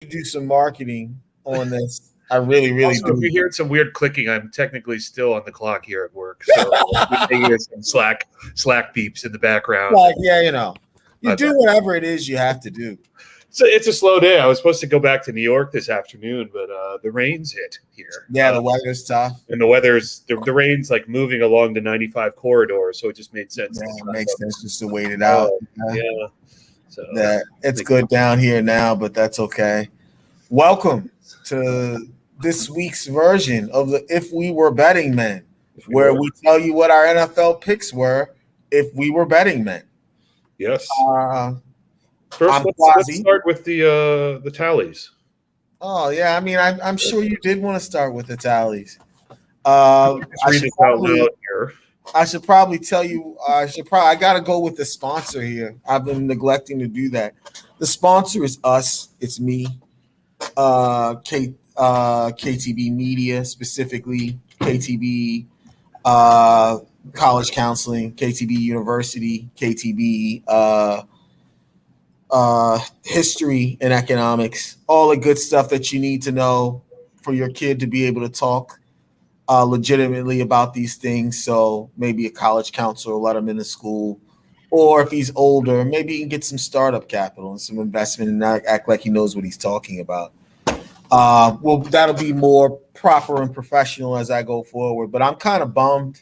do some marketing on this. I really Also, do. if you hear some weird clicking, I'm technically still on the clock here at work, so you hear some Slack beeps in the background. Like, yeah, you do whatever it is you have to do. So it's a slow day. I was supposed to go back to New York this afternoon, but the rain's hit here. Yeah, the weather's tough, and the rain's like moving along the 95 corridor, so it just made sense. Yeah, it makes sense just to wait it out. Yeah. So it's good down here now, but that's okay. Welcome to this week's version of the If We Were Betting Men, where we tell you what our NFL picks were if we were betting men. Yes. First, let's start with the tallies. Oh yeah, I mean, I'm sure you did want to start with the tallies. Read this out loud here. I should probably tell you. I gotta go with the sponsor here. I've been neglecting to do that. The sponsor is us. It's me. KTB Media, specifically KTB College Counseling, KTB University, KTB History and Economics, all the good stuff that you need to know for your kid to be able to talk legitimately about these things. So maybe a college counselor will let him into school, or if he's older, maybe he can get some startup capital and some investment and not act like he knows what he's talking about. Well, that'll be more proper and professional as I go forward, but I'm kind of bummed.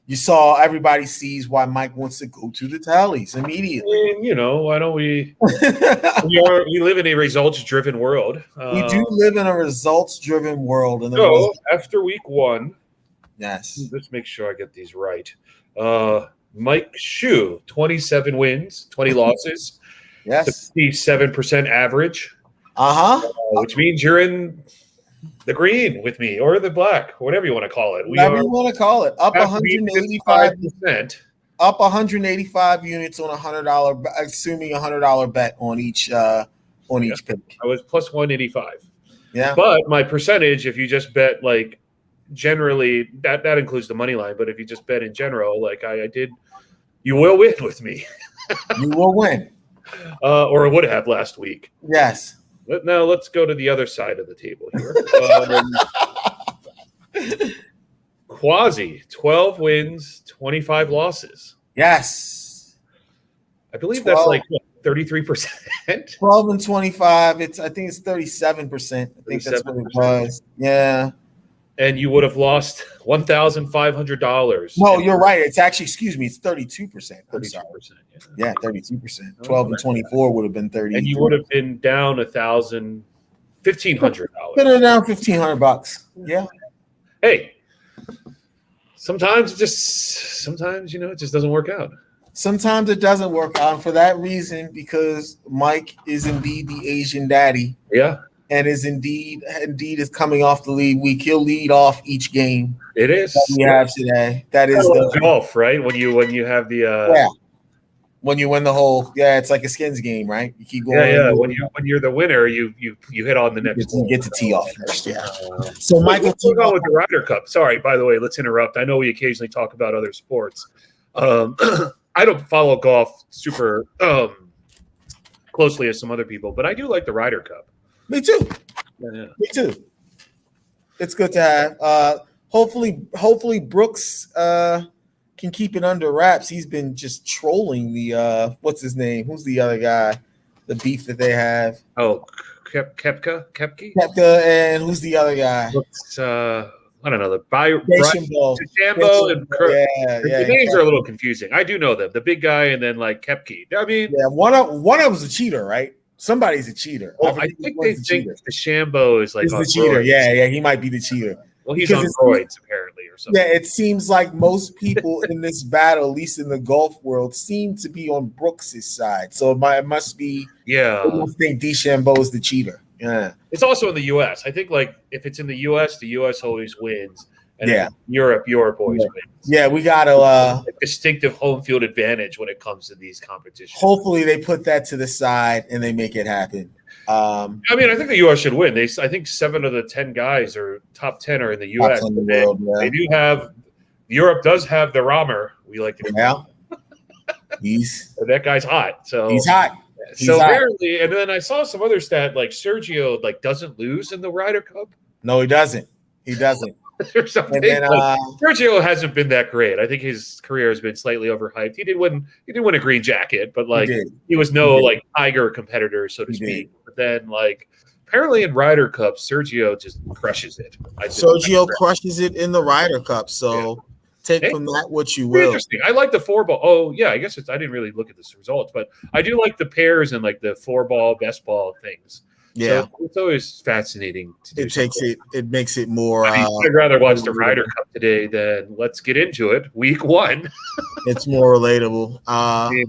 You saw everybody sees why Mike wants to go to the tallies immediately. Why don't we? we live in a results-driven world. We do live in a results-driven world. So after week one, yes. Let's make sure I get these right. Mike Shue, 27 wins, 20 losses. Yes. 57% average. Which means you're in the green with me, or the black, whatever you want to call it. Whatever you want to call it. Up 185%. Up 185 units on $100, assuming $100 bet on each pick. I was plus 185. Yeah. But my percentage, if you just bet like generally, that includes the money line, but if you just bet in general, like I did, you will win with me. You will win. Or would have last week. Yes. Now let's go to the other side of the table here. Kwaisi, 12 wins, 25 losses. Yes. I believe 12, that's like 33%. 12 and 25. I think it's 37%. I think that's what it was. Yeah. And you would have lost $1,500. No, you're right. It's actually, it's 32%. 32%. Yeah, 32%. 12 and 24 would have been 30. And you would have been down $1,500. Been down $1,500. Yeah. Hey, sometimes it just doesn't work out. Sometimes it doesn't work out. And for that reason, because Mike is indeed the Asian daddy. Yeah. And is indeed is coming off the lead week. He'll lead off each game. It is that we have today. That is the golf, right? When you have the when you win the whole it's like a skins game, right? You keep going. Yeah. When you're the winner, you hit on the next. You get to tee off first. Yeah. So Michael, let's go with the Ryder Cup. Sorry, by the way, let's interrupt. I know we occasionally talk about other sports. I don't follow golf super closely as some other people, but I do like the Ryder Cup. Me too. Yeah. Me too. It's good to have. Hopefully Brooks can keep it under wraps. He's been just trolling the what's his name? Who's the other guy? The beef that they have. Oh, Kepka, and who's the other guy? I don't know. The Jambo and Kirk. The names are a little confusing. I do know them. The big guy and then like Kepke. I mean, one of them's a cheater, right? Somebody's a cheater. Well, I think they think the Shambo is like the cheater. Roids. Yeah, he might be the cheater. Well, he's on roids apparently or something. Yeah, it seems like most people in this battle, at least in the golf world, seem to be on Brooks' side. So it must be. Yeah, I must think DeChambeau is the cheater. Yeah, it's also in the U.S. I think like if it's in the U.S., the U.S. always wins. And Europe always wins. Yeah, we got a distinctive home field advantage when it comes to these competitions. Hopefully, they put that to the side and they make it happen. I mean, I think the U.S. should win. I think 7 of the 10 guys or top 10 are in the U.S. They do have Europe does have the Ramos. We like to he's that guy's hot. So he's hot. So apparently, and then I saw some other stat like Sergio like doesn't lose in the Ryder Cup. No, he doesn't. He doesn't. Or something. And then, Sergio hasn't been that great. I think his career has been slightly overhyped. He did win a green jacket, but like he was no like Tiger competitor, so to speak. But then like apparently in Ryder Cup, Sergio just crushes it. Sergio crushes it in the Ryder Cup. So take from that what you will. Interesting. I like the 4-ball. Oh yeah, I guess I didn't really look at the results, but I do like the pairs and like the 4-ball, best ball things. Yeah, so it's always fascinating to do. It makes it more. I'd rather watch the Ryder Cup today than let's get into it. Week 1. It's more relatable.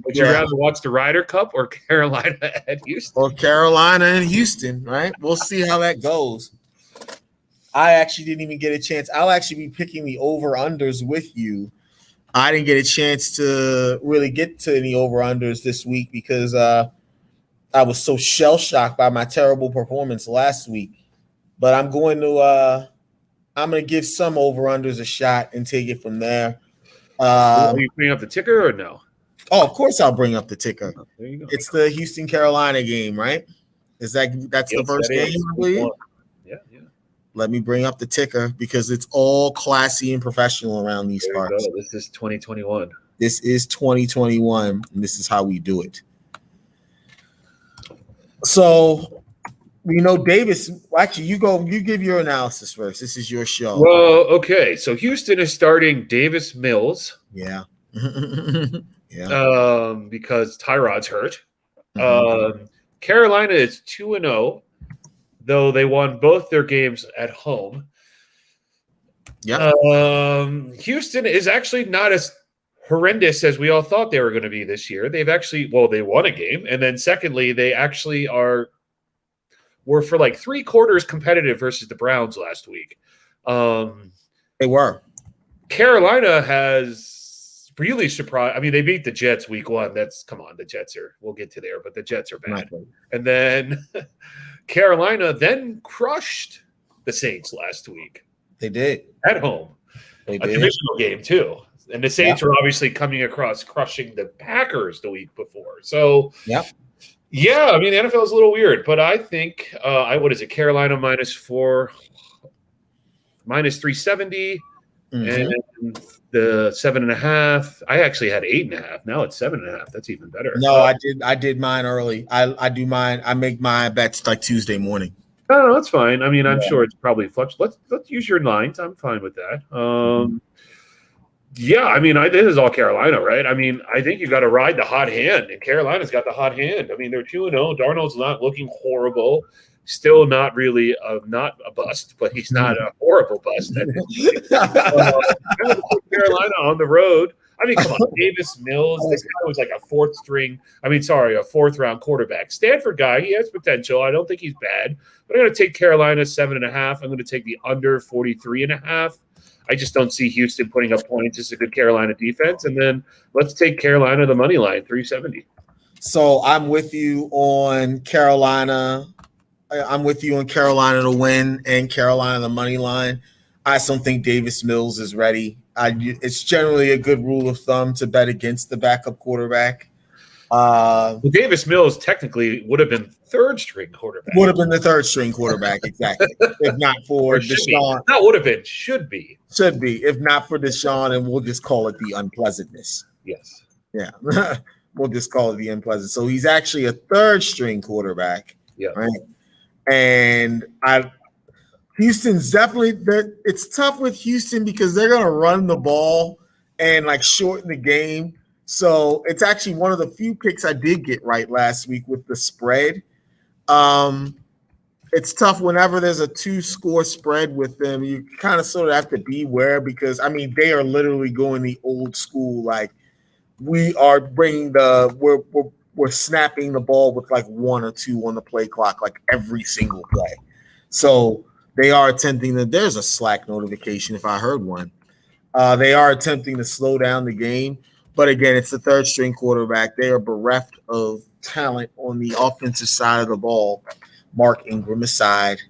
Would you rather watch the Ryder Cup or Carolina at Houston? Or Carolina and Houston, right? We'll see how that goes. I actually didn't even get a chance. I'll actually be picking the over-unders with you. I didn't get a chance to really get to any over-unders this week because I was so shell-shocked by my terrible performance last week. But I'm going to give some over-unders a shot and take it from there. Are you bring up the ticker or no? Oh, of course I'll bring up the ticker. Oh, there you go. It's the Houston-Carolina game, right? That's the first game, I believe? Yeah. Let me bring up the ticker because it's all classy and professional around these parts. This is 2021. This is 2021, and this is how we do it. So, Davis, actually, you give your analysis first. This is your show. Well, okay. So Houston is starting Davis Mills. Yeah. Because Tyrod's hurt. Carolina is 2-0, though they won both their games at home. Yeah. Houston is actually not as horrendous as we all thought they were going to be this year. They've actually, they won a game. And then secondly, they actually were for like 3 quarters competitive versus the Browns last week. They were. Carolina has really surprised. I mean, they beat the Jets week 1. The Jets we'll get to there, but the Jets are bad. Right. And then Carolina then crushed the Saints last week. They did. At home. They a did. divisional game too. And the Saints are obviously coming across crushing the Packers the week before. So, yeah, I mean, the NFL is a little weird, but I think, what is it? Carolina -4, -370, and the 7.5. I actually had 8.5. Now it's 7.5. That's even better. No, I did mine early. I do mine. I make my bets like Tuesday morning. No, that's fine. I mean, I'm sure it's probably fluctuates. Let's use your lines. I'm fine with that. Yeah, I mean, this is all Carolina, right? I mean, I think you got to ride the hot hand, and Carolina's got the hot hand. I mean, they're 2-0. Darnold's not looking horrible. Still not really not a bust, but he's not a horrible bust. Carolina on the road. I mean, come on, Davis Mills. This guy was like a fourth round quarterback. Stanford guy, he has potential. I don't think he's bad, but I'm going to take Carolina 7.5. I'm going to take the under 43.5. I just don't see Houston putting up points. It's a good Carolina defense. And then let's take Carolina the money line, 370. So I'm with you on Carolina. I'm with you on Carolina to win and Carolina the money line. I just don't think Davis Mills is ready. It's generally a good rule of thumb to bet against the backup quarterback. Davis Mills technically would have been third-string quarterback. Would have been the third-string quarterback, exactly. If not for Deshaun. Not would have been, should be. Should be. If not for Deshaun, and we'll just call it the unpleasantness. Yes. Yeah. We'll just call it the unpleasant. So he's actually a third-string quarterback. Yeah. Right. And Houston's definitely – it's tough with Houston because they're going to run the ball and, like, shorten the game. So it's actually one of the few picks I did get right last week with the spread. It's tough whenever there's a 2-score spread with them. You kind of sort of have to beware because, I mean, they are literally going the old school. Like, we are bringing we're snapping the ball with like 1 or 2 on the play clock, like every single play. So they are attempting to – there's a Slack notification if I heard one. They are attempting to slow down the game. But again, it's the third-string quarterback. They are bereft of talent on the offensive side of the ball. Mark Ingram aside,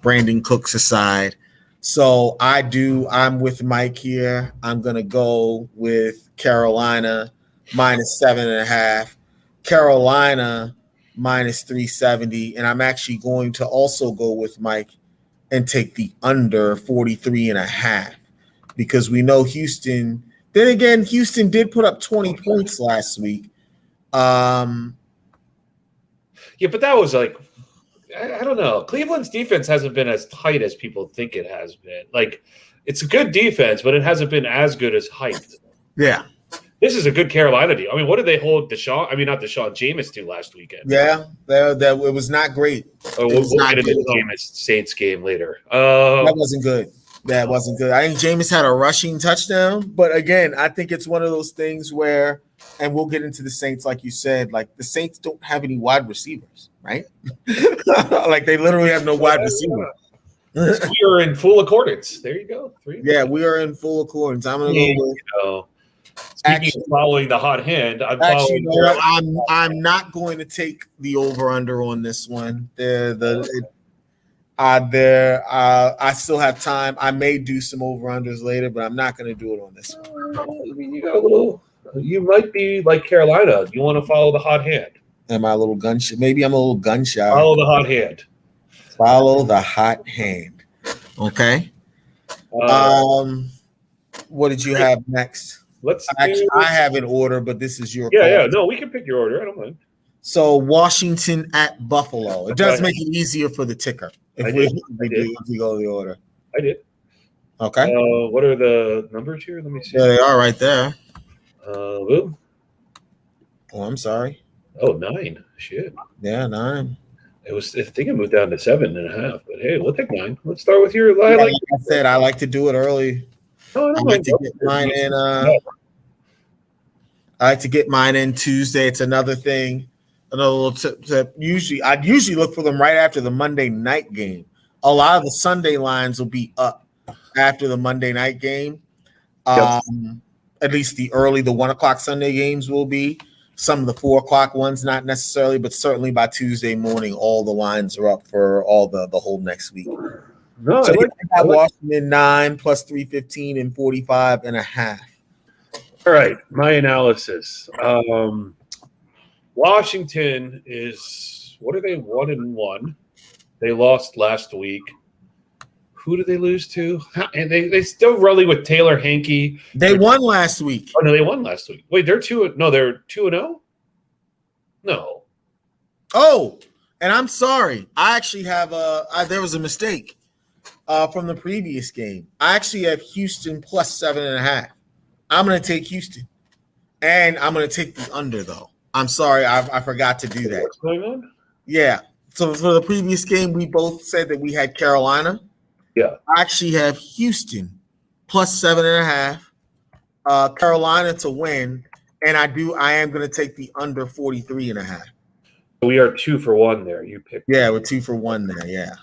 Brandon Cooks aside. So I'm with Mike here. I'm going to go with Carolina -7.5. Carolina minus 370. And I'm actually going to also go with Mike and take the under 43.5 because we know Houston. Then again, Houston did put up 20 points last week. Yeah, but that was like, I don't know. Cleveland's defense hasn't been as tight as people think it has been. Like, it's a good defense, but it hasn't been as good as hyped. Yeah. This is a good Carolina deal. I mean, what did they hold Jameis to last weekend? Yeah, that it was not great. We'll get into the Jameis Saints game later. That wasn't good. That wasn't good. I think Jameis had a rushing touchdown, but again, I think it's one of those things where, and we'll get into the Saints, like you said, like the Saints don't have any wide receivers, right? Like they literally have no wide receiver. So we are in full accordance. There you go. Yeah, we are in full accordance. I'm gonna go with. Speaking of following the hot hand, I'm not going to take the over under on this one. I still have time. I may do some over unders later, but I'm not going to do it on this one. I mean, you might be like Carolina. You want to follow the hot hand. Am I a little gun shy? Maybe I'm a little gun shy. Follow the hot hand. Follow the hot hand. Okay. What did you have next? I have an order, but this is your call. Yeah. No, we can pick your order. I don't mind. So Washington at Buffalo. It does make it easier for the ticker if we go the order. I did. Okay. What are the numbers here? Let me see. Yeah, they are right there. Boom. Oh, I'm sorry. Oh, 9. Shit. Yeah, 9. I think it moved down to 7.5. But hey, we'll take 9. Let's start with your. Like I said, I like to do it early. I like to get mine in. I like to get mine in Tuesday. It's another thing. Another little tip. I usually look for them right after the Monday night game. A lot of the Sunday lines will be up after the Monday night game. At least the 1 o'clock Sunday games will be. Some of the 4 o'clock ones, not necessarily, but certainly by Tuesday morning, all the lines are up for all the whole next week. No, so I got Washington 9 plus 315 and 45.5. All right, my analysis. Washington is, what are they, 1-1? They lost last week. Who did they lose to? And they still rolling with Taylor Hanke. They won last week. Oh no, they won last week. Wait, they're 2-0? No. Oh, and I'm sorry. I actually have there was a mistake from the previous game. I actually have Houston plus 7.5. I'm going to take Houston, and I'm going to take the under though. I'm sorry, I forgot to do that. What's going on? Yeah. So for the previous game, we both said that we had Carolina. Yeah. I actually have Houston plus 7.5. Carolina to win, and I am going to take the under 43.5. We are 2 for 1 there. You picked. Yeah, we're 2 for 1 there. Yeah.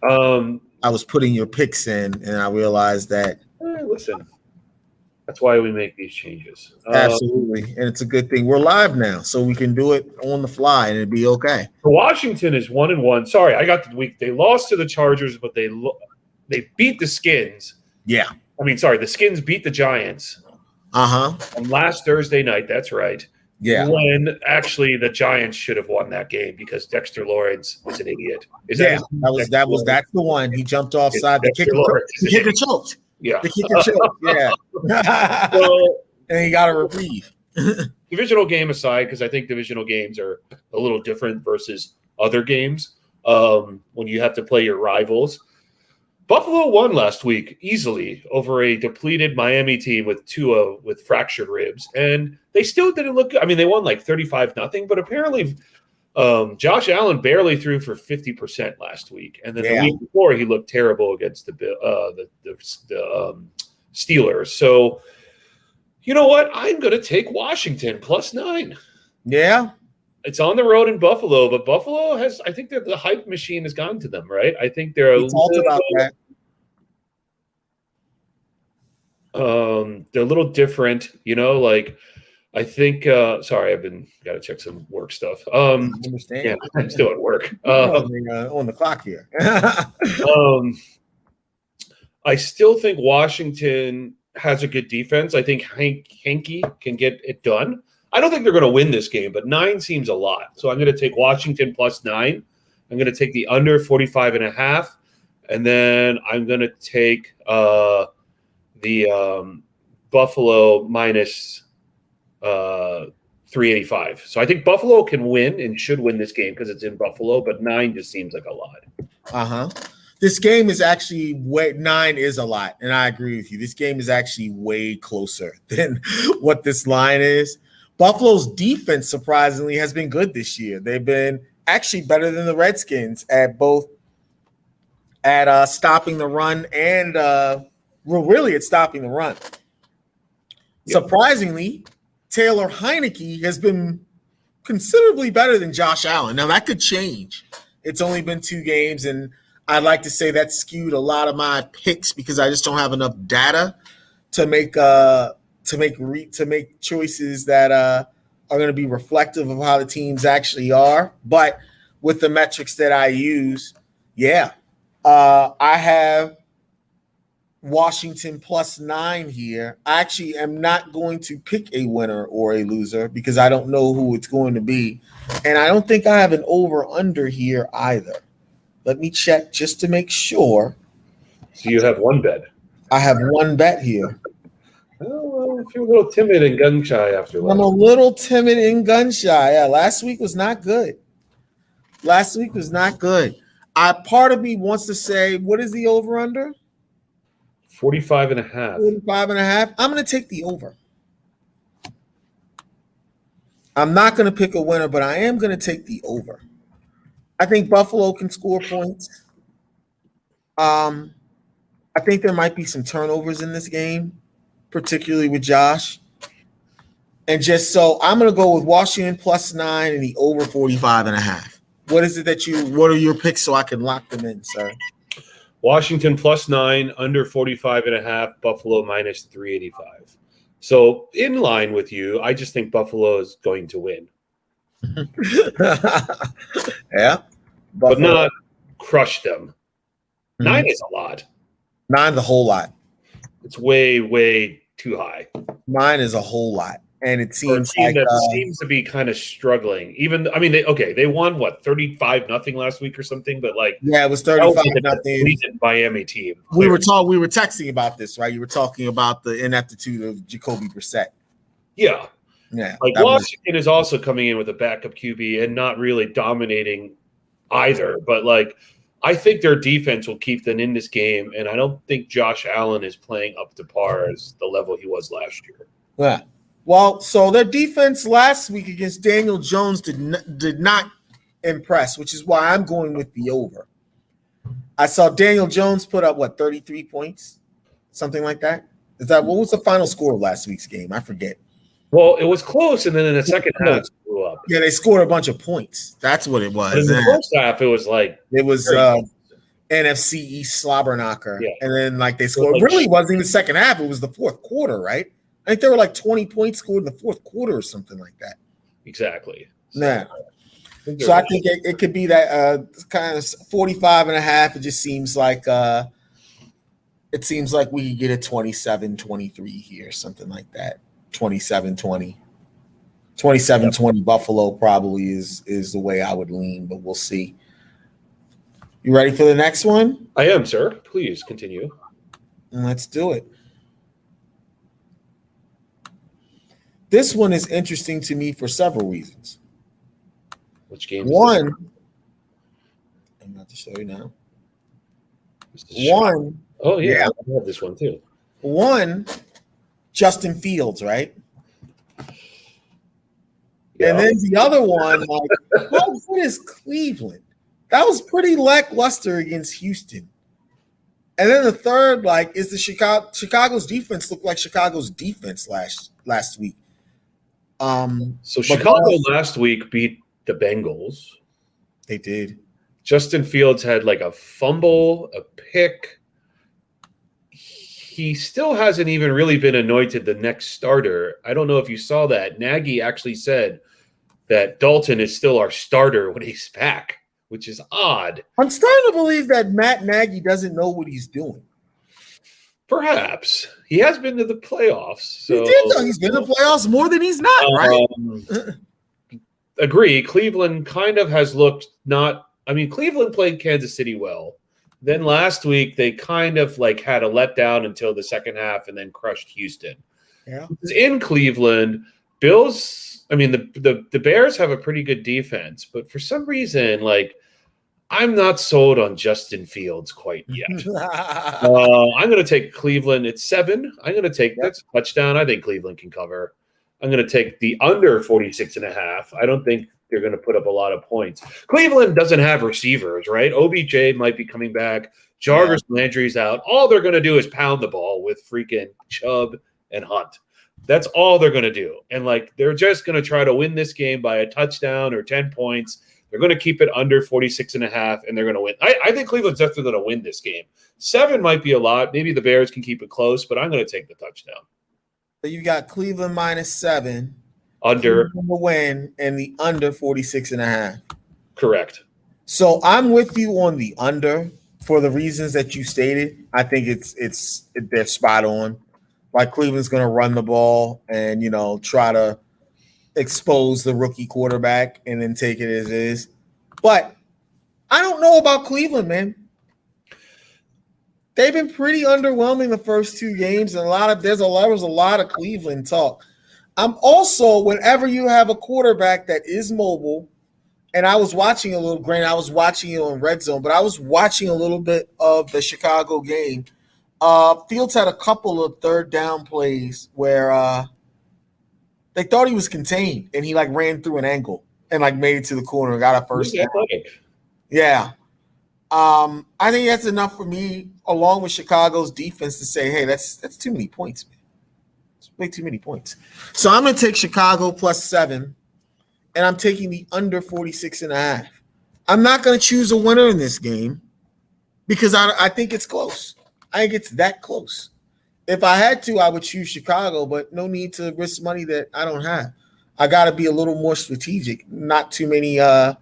I was putting your picks in, and I realized that. Listen, that's why we make these changes. Absolutely, and it's a good thing we're live now, so we can do it on the fly, and it'd be okay. Washington is 1-1. Sorry, I got the week. They lost to the Chargers, but they beat the Skins. Yeah. I mean, sorry, the Skins beat the Giants. On last Thursday night. That's right. Yeah. When actually the Giants should have won that game because Dexter Lawrence was an idiot. That's the one. He jumped offside. The kicker choked. Yeah. The kicker choked. Yeah. And he got a reprieve. Divisional game aside, because I think divisional games are a little different versus other games when you have to play your rivals. Buffalo won last week easily over a depleted Miami team with Tua with fractured ribs, and they still didn't look good. I mean, they won like 35-0, but apparently Josh Allen barely threw for 50% last week, and then the week before he looked terrible against the Steelers. So, you know what? I'm going to take Washington plus 9. Yeah. It's on the road in Buffalo, but Buffalo has, I think the hype machine has gone to them, right? I think they're about that. They're a little different, like I think sorry, I've got to check some work stuff. I understand. Yeah, I'm still at work. On the clock here. I still think Washington has a good defense. I think Hanke can get it done. I don't think they're going to win this game, but 9 seems a lot. So I'm going to take Washington plus 9. I'm going to take the under 45.5. And then I'm going to take the Buffalo minus 385. So I think Buffalo can win and should win this game because it's in Buffalo, but 9 just seems like a lot. This game is actually 9 is a lot, and I agree with you. This game is actually way closer than what this line is. Buffalo's defense, surprisingly, has been good this year. They've been actually better than the Redskins at stopping the run and really at stopping the run. Yep. Surprisingly, Taylor Heineke has been considerably better than Josh Allen. Now, that could change. It's only been 2 games, and I'd like to say that skewed a lot of my picks because I just don't have enough data to make choices that are going to be reflective of how the teams actually are. But with the metrics that I use, I have Washington plus 9 here. I actually am not going to pick a winner or a loser because I don't know who it's going to be. And I don't think I have an over-under here either. Let me check just to make sure. So you have one bet. I have one bet here. Oh, well, if you're a little timid and gun-shy after last. I'm a little timid and gun-shy. Yeah, last week was not good. Part of me wants to say, what is the over-under? 45.5. 45.5. I'm going to take the over. I'm not going to pick a winner, but I am going to take the over. I think Buffalo can score points. I think there might be some turnovers in this game, particularly with Josh. And just so I'm going to go with Washington plus 9 and the over 45.5. What are your picks so I can lock them in, sir? Washington plus 9, under 45.5, Buffalo minus 385. So in line with you, I just think Buffalo is going to win. Yeah. But not crush them. 9 is a lot. 9 is a whole lot. It's way, way too high. 9 is a whole lot. And it seems like that seems to be kind of struggling. They won 35-0 last week or something, but it was 35-0. Miami team. We were texting about this, right? You were talking about the ineptitude of Jacoby Brissett. Yeah. Washington is also coming in with a backup QB and not really dominating either, but I think their defense will keep them in this game, and I don't think Josh Allen is playing up to par as the level he was last year. Yeah. Well, so their defense last week against Daniel Jones did not impress, which is why I'm going with the over. I saw Daniel Jones put up 33 points, something like that. What was the final score of last week's game? I forget. Well, it was close, and then in the second half, it blew up. Yeah, they scored a bunch of points. That's what it was. But in the first half, it was NFC East slobber knocker, yeah. And then they scored. It really wasn't even the second half. It was the fourth quarter, right? I think there were 20 points scored in the fourth quarter or something like that. Exactly. So I think it could be that kind of 45.5. It just seems like we could get a 27-23 here, something like that. 27-20. 27-20 Buffalo probably is the way I would lean, but we'll see. You ready for the next one? I am, sir. Please continue. Let's do it. This one is interesting to me for several reasons. Which game? One, I'm about to show you now. One. Oh, yeah. I have this one too. One, Justin Fields, right? Yeah. And then the other one, how good is Cleveland? That was pretty lackluster against Houston. And then the third, is the Chicago's defense looked like Chicago's defense last week. So Chicago last week beat the Bengals. They did. Justin Fields had a fumble, a pick. He still hasn't even really been anointed the next starter. I don't know if you saw that. Nagy actually said that Dalton is still our starter when he's back, which is odd. I'm starting to believe that Matt Nagy doesn't know what he's doing. Perhaps. He has been to the playoffs. So, he did, though. He's been to the playoffs more than he's not, right? Agree. Cleveland kind of has looked not – I mean, Cleveland played Kansas City well. Then last week they kind of like had a letdown until the second half and then crushed Houston. Yeah. In Cleveland, Bills – I mean, the Bears have a pretty good defense, but for some reason, like, I'm not sold on Justin Fields quite yet. I'm going to take Cleveland at 7. I'm going to take that's a touchdown. I think Cleveland can cover. I'm going to take the under 46.5. I don't think they're going to put up a lot of points. Cleveland doesn't have receivers, right? OBJ might be coming back. Jarvis Landry's out. All they're going to do is pound the ball with freaking Chubb and Hunt. That's all they're going to do. And, like, they're just going to try to win this game by a touchdown or 10 points. They're going to keep it under 46.5, and they're going to win. I think Cleveland's definitely going to win this game. 7 might be a lot. Maybe the Bears can keep it close, but I'm going to take the touchdown. So you got Cleveland -7. Under. Cleveland will win, and the under 46.5. Correct. So I'm with you on the under for the reasons that you stated. I think they're spot on. Like, Cleveland's going to run the ball and, try to expose the rookie quarterback and then take it as is. But I don't know about Cleveland, man. They've been pretty underwhelming the first 2 games, and there was a lot of Cleveland talk. I'm also, whenever you have a quarterback that is mobile, and I was watching a little, granted, I was watching it on Red Zone, but I was watching a little bit of the Chicago game. Fields had a couple of third down plays where they thought he was contained, and he like ran through an angle and like made it to the corner and got a first down. Yeah. I think that's enough for me, along with Chicago's defense, to say, hey, that's too many points, man. It's way too many points. So I'm going to take Chicago +7, and I'm taking the under 46.5. I'm not going to choose a winner in this game because I think it's close. I think it's that close. If I had to, I would choose Chicago, but no need to risk money that I don't have. I got to be a little more strategic. Not too many. I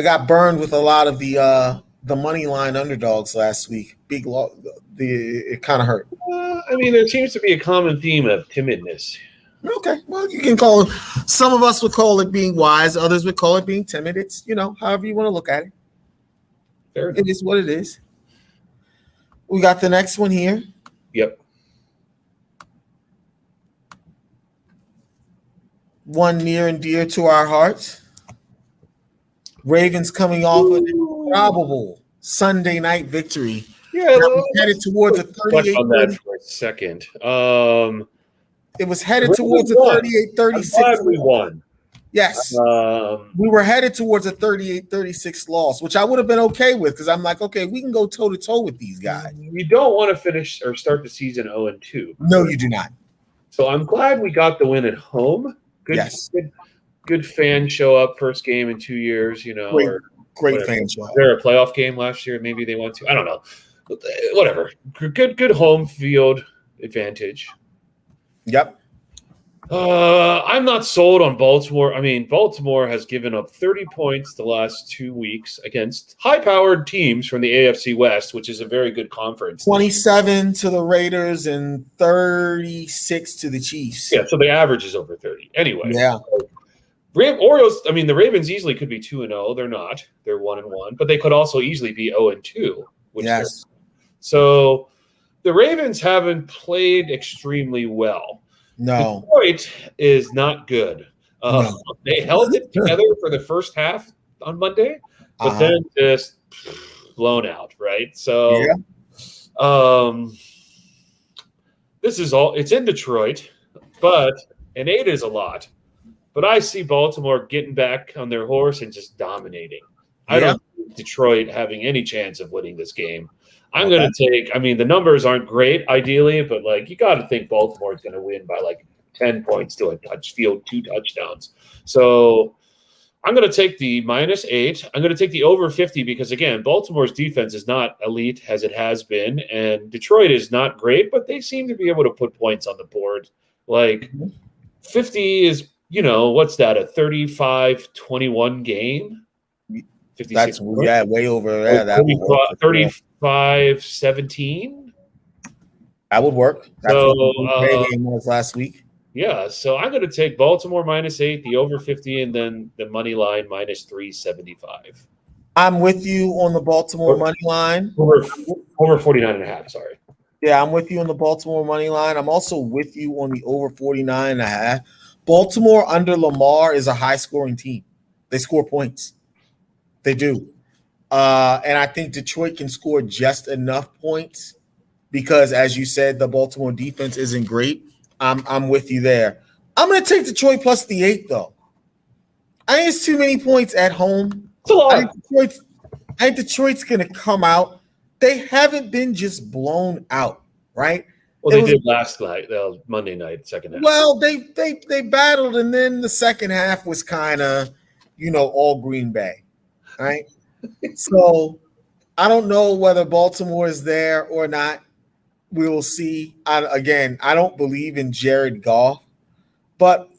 got burned with a lot of the money line underdogs last week. Big law. It kind of hurt. I mean, there seems to be a common theme of timidness. Okay, well, you can call it. Some of us would call it being wise. Others would call it being timid. It's however you want to look at it. Fair enough. It is what it is. We got the next one here. Yep. One near and dear to our hearts. Ravens coming off an improbable Sunday night victory. Yeah, headed towards a 38. On that for a second. It was headed towards a 38-36. I'm glad we won. Yes. We were headed towards a 38-36 loss, which I would have been okay with because I'm like, okay, we can go toe-to-toe with these guys. You don't want to finish or start the season 0-2. No, you do not. So I'm glad we got the win at home. Good fans show up first game in 2 years, Great fan show. Was there a playoff game last year? Maybe they went to. I don't know. Whatever. Good home field advantage. Yep. I'm not sold on Baltimore. I mean, Baltimore has given up 30 points the last 2 weeks against high-powered teams from the AFC West, which is a very good conference. 27 to the Raiders and 36 to the Chiefs. Yeah, so the average is over 30. Anyway. Yeah. The Ravens easily could be 2-0. They're not. They're 1-1. But they could also easily be 0-2. Yes. So the Ravens haven't played extremely well. No. Detroit is not good. They held it together for the first half on Monday, but then just blown out, right? So this is all – it's in Detroit, and 8 is a lot. But I see Baltimore getting back on their horse and just dominating. I don't see Detroit having any chance of winning this game. I'm going to take – I mean, the numbers aren't great ideally, but, you got to think Baltimore is going to win by, 10 points to a field 2 touchdowns. So I'm going to take the -8. I'm going to take the over 50 because, again, Baltimore's defense is not elite as it has been, and Detroit is not great, but they seem to be able to put points on the board. 50 is, what's that, a 35-21 game? 56 That's way over there. 35-17. That would work. That's So, what the Bay game was last week. Yeah, so I'm going to take Baltimore -8, the over 50, and then the money line -375. I'm with you on the Baltimore money line. Over 49.5, sorry. Yeah, I'm with you on the Baltimore money line. I'm also with you on the over 49.5. Baltimore under Lamar is a high-scoring team. They score points. They do. And I think Detroit can score just enough points because, as you said, the Baltimore defense isn't great. I'm with you there. I'm going to take Detroit plus the 8, though. I think it's too many points at home. It's a lot. I think Detroit's going to come out. They haven't been just blown out, right? Well, they did last night, Monday night, second half. Well, they battled, and then the second half was kind of, all Green Bay, right? So I don't know whether Baltimore is there or not. We will see. I don't believe in Jared Goff, but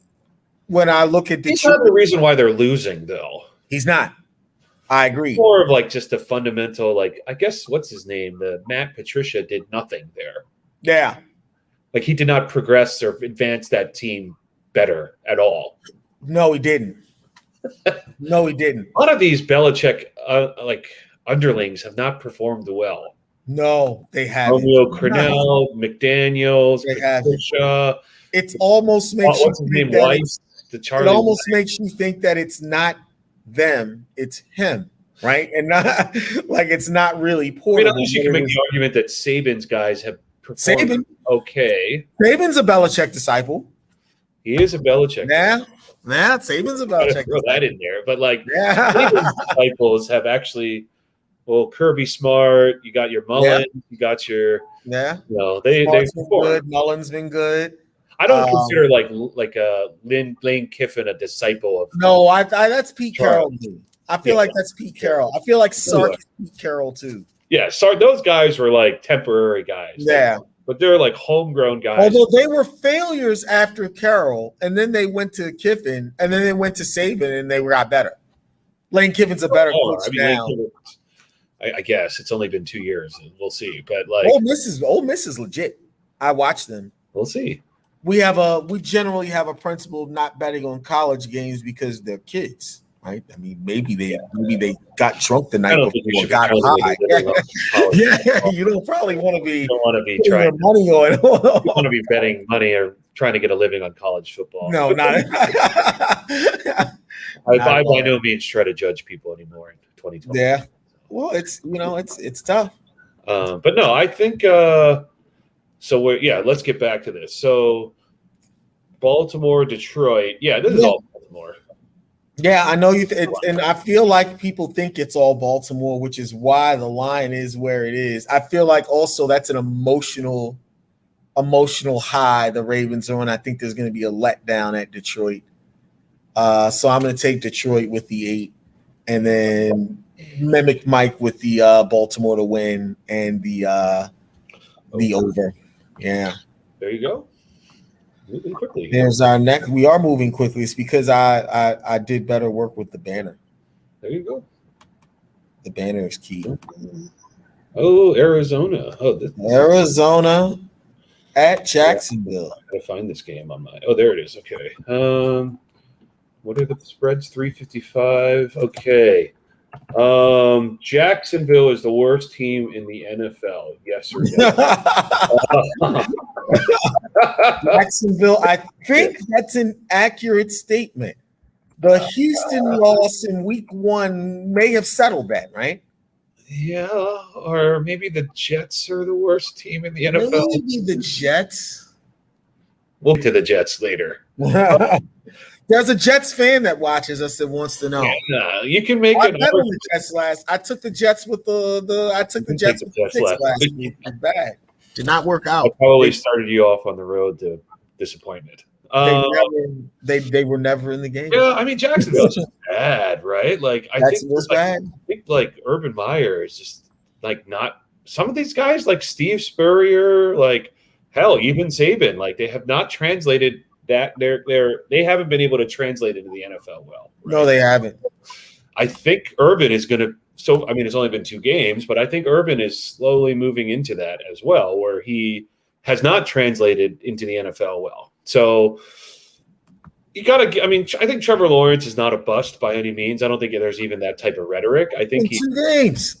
when I look at Detroit, he's not the reason why they're losing, though. He's not. I agree. More of like just a fundamental, I guess, what's his name? The Matt Patricia did nothing there. Yeah. Like he did not progress or advance that team better at all. No, he didn't. No, he didn't. A lot of these Belichick underlings have not performed well. No, they haven't. Romeo Crennel, McDaniels, Patricia. It almost makes what's his name? Weiss, it almost makes you think that it's not them, it's him, right? And not like it's not really portable. I mean, at least you can make the argument that Saban's guys have performed okay. Saban's a Belichick disciple. He is a Belichick. Yeah. Saban's a Belichick. Throw that in there, but Saban's disciples have actually. Well, Kirby Smart, you got your Mullen, you got your they've been good. Mullen's been good. I don't consider Lane Kiffin a disciple of. No, that's Pete Carroll. I feel like that's Pete Carroll. I feel like Sark is Pete Carroll too. Yeah, those guys were temporary guys. Yeah. But they're homegrown guys. Although they were failures after Carroll, and then they went to Kiffin, and then they went to Saban, and they got better. Lane Kiffin's a better coach now. I guess it's only been 2 years, and we'll see. But Ole Miss is legit. I watch them. We'll see. We generally have a principle of not betting on college games because they're kids, right? I mean, maybe they got drunk the night before, got high. Yeah, you don't probably want to be. You don't want to be trying money on. You want to be betting money or trying to get a living on college football. No, not. I by no means try to judge people anymore in 2020. Yeah. Well, it's tough. But no, I think so. Let's get back to this. So, Baltimore, Detroit. Yeah, this is all Baltimore. Yeah, I know you, and I feel like people think it's all Baltimore, which is why the line is where it is. I feel like also that's an emotional high the Ravens are on. I think there's going to be a letdown at Detroit. So I'm going to take Detroit with the 8, and then mimic Mike with the Baltimore to win and the over. Yeah. There you go. Moving quickly. There's our next. We are moving quickly. It's because I did better work with the banner. There you go. The banner is key. Oh, Arizona. Arizona at Jacksonville. I gotta find this game on my. Oh, there it is. Okay. What are the spreads? 355. Okay. Jacksonville is the worst team in the NFL. Yes or no? Jacksonville, I think that's an accurate statement. The Houston loss in week 1 may have settled that, right? Yeah, or maybe the Jets are the worst team in the NFL. Maybe the Jets. We'll get to the Jets later. There's a Jets fan that watches us that wants to know. Yeah, you can make it. The Jets last. I took the Jets with I took the Jets with the 6 last week. Bad. Did not work out. I probably started you off on the road to disappointment. They were never in the game. Yeah, I mean Jacksonville's just bad, right? I think Urban Meyer is just not some of these guys like Steve Spurrier, hell, even Saban, they have not translated that they haven't been able to translate into the NFL well. Right? No, they haven't. I think Urban is going to. So I mean, it's only been 2 games, but I think Urban is slowly moving into that as well, where he has not translated into the NFL well. So you got to – I mean, I think Trevor Lawrence is not a bust by any means. I don't think there's even that type of rhetoric. I think in 2 games.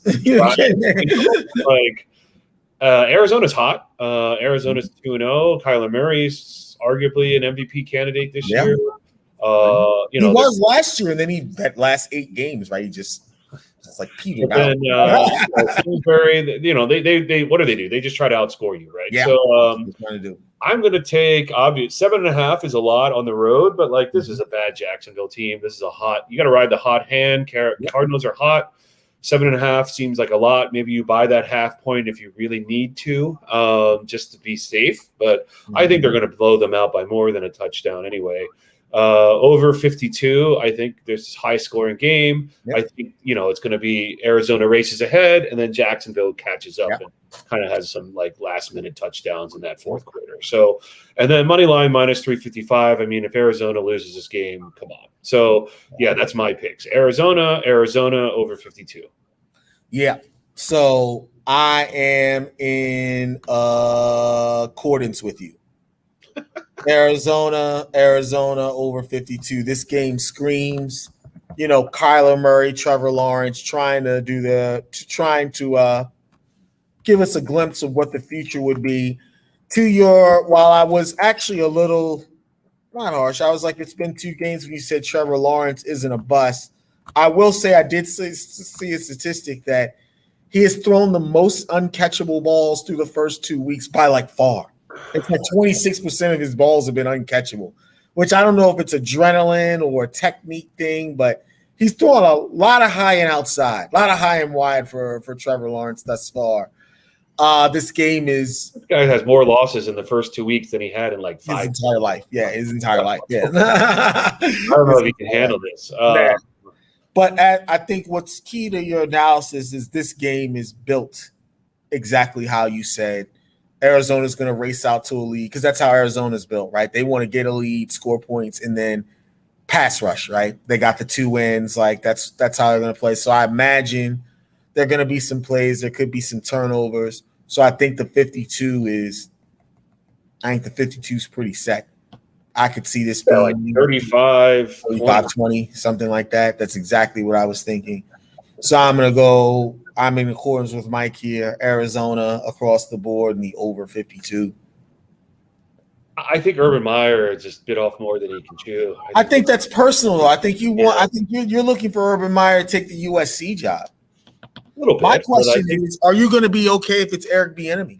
Like Arizona's hot. Arizona's 2-0. Kyler Murray's arguably an MVP candidate this year. He was last year, and then that last 8 games, right? He just – it's like Peter. Then Kingsbury, they what do? They just try to outscore you, right? Yeah. So I'm going to take 7.5 is a lot on the road, but like this is a bad Jacksonville team. This is you got to ride the hot hand. Cardinals are hot. 7.5 seems like a lot. Maybe you buy that half point if you really need to, just to be safe. But I think they're going to blow them out by more than a touchdown anyway. Over 52, I think there's a high-scoring game. Yep. I think, it's going to be Arizona races ahead, and then Jacksonville catches up and kind of has some, like, last-minute touchdowns in that fourth quarter. So, and then money line minus 355. I mean, if Arizona loses this game, come on. So, yeah, that's my picks. Arizona over 52. Yeah. So I am in accordance with you. Arizona over 52. This game screams, Kyler Murray, Trevor Lawrence trying to give us a glimpse of what the future would be. While I was actually a little not harsh, I was like, it's been 2 games when you said Trevor Lawrence isn't a bust. I will say I did see a statistic that he has thrown the most uncatchable balls through the first 2 weeks by like far. It's like 26% of his balls have been uncatchable, which I don't know if it's adrenaline or a technique thing, but he's throwing a lot of high and outside, a lot of high and wide for Trevor Lawrence thus far. This guy has more losses in the first 2 weeks than he had in like 5 his entire life. Yeah, his entire life. Yeah. I don't know if he can handle this. But I think what's key to your analysis is this game is built exactly how you said. Arizona's going to race out to a lead because that's how Arizona's built, right? They want to get a lead, score points, and then pass rush, right? They got the 2 wins. Like that's how they're going to play. So I imagine there are going to be some plays. There could be some turnovers. So I think the 52 is pretty set. I could see this being like 35, 20, something like that. That's exactly what I was thinking. So I'm in accordance with Mike here, Arizona across the board and the over 52. I think Urban Meyer just bit off more than he can chew. I think that's personal, though. I think you're looking for Urban Meyer to take the USC job. A little bit. My question is, are you going to be okay if it's Eric Bieniemy?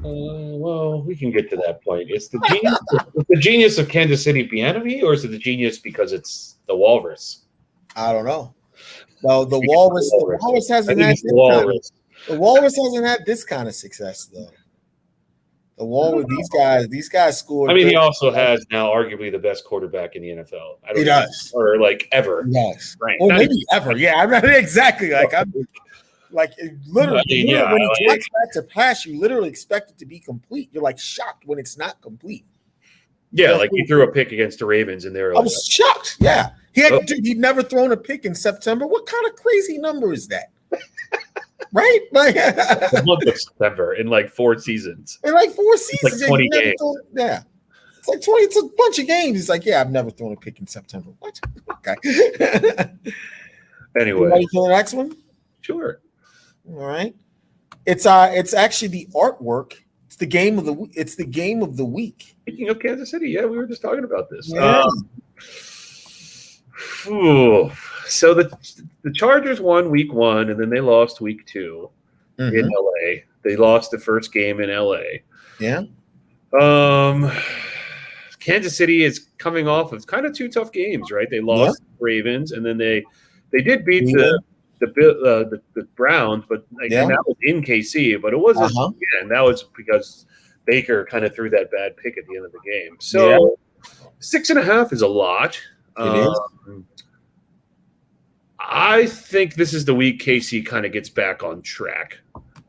Well, we can get to that point. It's the genius of Kansas City Bieniemy, or is it the genius because it's the Walrus? I don't know. Well, the Walrus hasn't had this kind of success though. The Walrus, these guys scored. I mean, he also has now arguably the best quarterback in the NFL. He does, or like ever. Yes, right. Or maybe ever. Yeah, I'm not exactly like I'm. Like literally, when he drops back to pass, you literally expect it to be complete. You're like shocked when it's not complete. Yeah, like he threw a pick against the Ravens, and I was shocked. Yeah, he'd never thrown a pick in September. What kind of crazy number is that? Right, like the month of September in like 4 seasons. In like 4 seasons, it's like 20 games. It's like 20. It's a bunch of games. It's like, I've never thrown a pick in September. What? Okay. Anyway, ready for the next one? Sure. All right. It's actually the artwork. It's the game of the week. Speaking of Kansas City, we were just talking about this. Yeah. So the Chargers won week 1 and then they lost week 2 in LA. They lost the first game in LA. Yeah. Kansas City is coming off of kind of 2 tough games, right? They lost the Ravens and then they did beat the Browns, but that was in KC. But it wasn't. And that was because Baker kind of threw that bad pick at the end of the game. So 6.5 is a lot. It is. I think this is the week KC kind of gets back on track.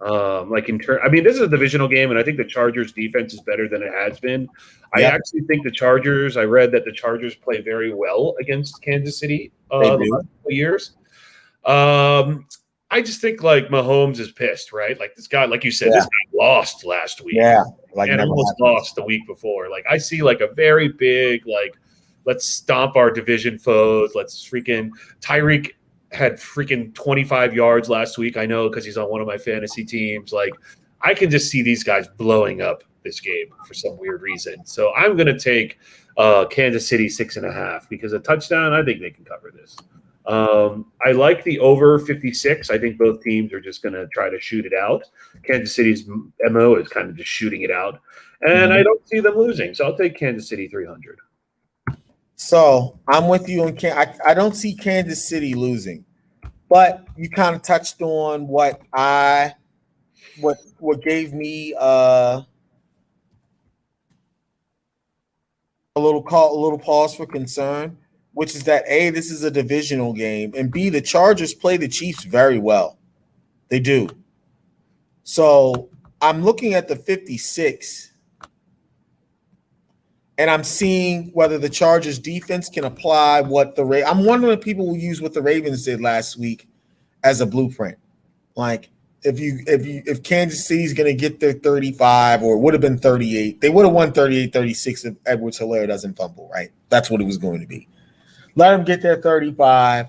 This is a divisional game, and I think the Chargers' defense is better than it has been. I actually think I read that the Chargers play very well against Kansas City the last couple years. I just think like Mahomes is pissed, right? Like this guy, like you said, this guy lost last week. Yeah, like and never almost happened. lost the week before. Like I see like a very big like, let's stomp our division foes. Let's freaking Tyreek had freaking 25 yards last week. I know because he's on one of my fantasy teams. Like I can just see these guys blowing up this game for some weird reason. So I'm gonna take Kansas City 6.5 because a touchdown. I think they can cover this. I like the over 56. I think both teams are just going to try to shoot it out. Kansas City's MO is kind of just shooting it out. And I don't see them losing. So I'll take Kansas City 300. So I'm with you on I don't see Kansas City losing. But you kind of touched on what gave me a little pause for concern, which is that A, this is a divisional game, and B, the Chargers play the Chiefs very well. They do. So I'm looking at the 56, and I'm seeing whether the Chargers defense can apply what I'm wondering if people will use what the Ravens did last week as a blueprint. Like if Kansas City's going to get their 35 or it would have been 38, they would have won 38-36 if Edwards-Helaire doesn't fumble, right? That's what it was going to be. Let them get their 35.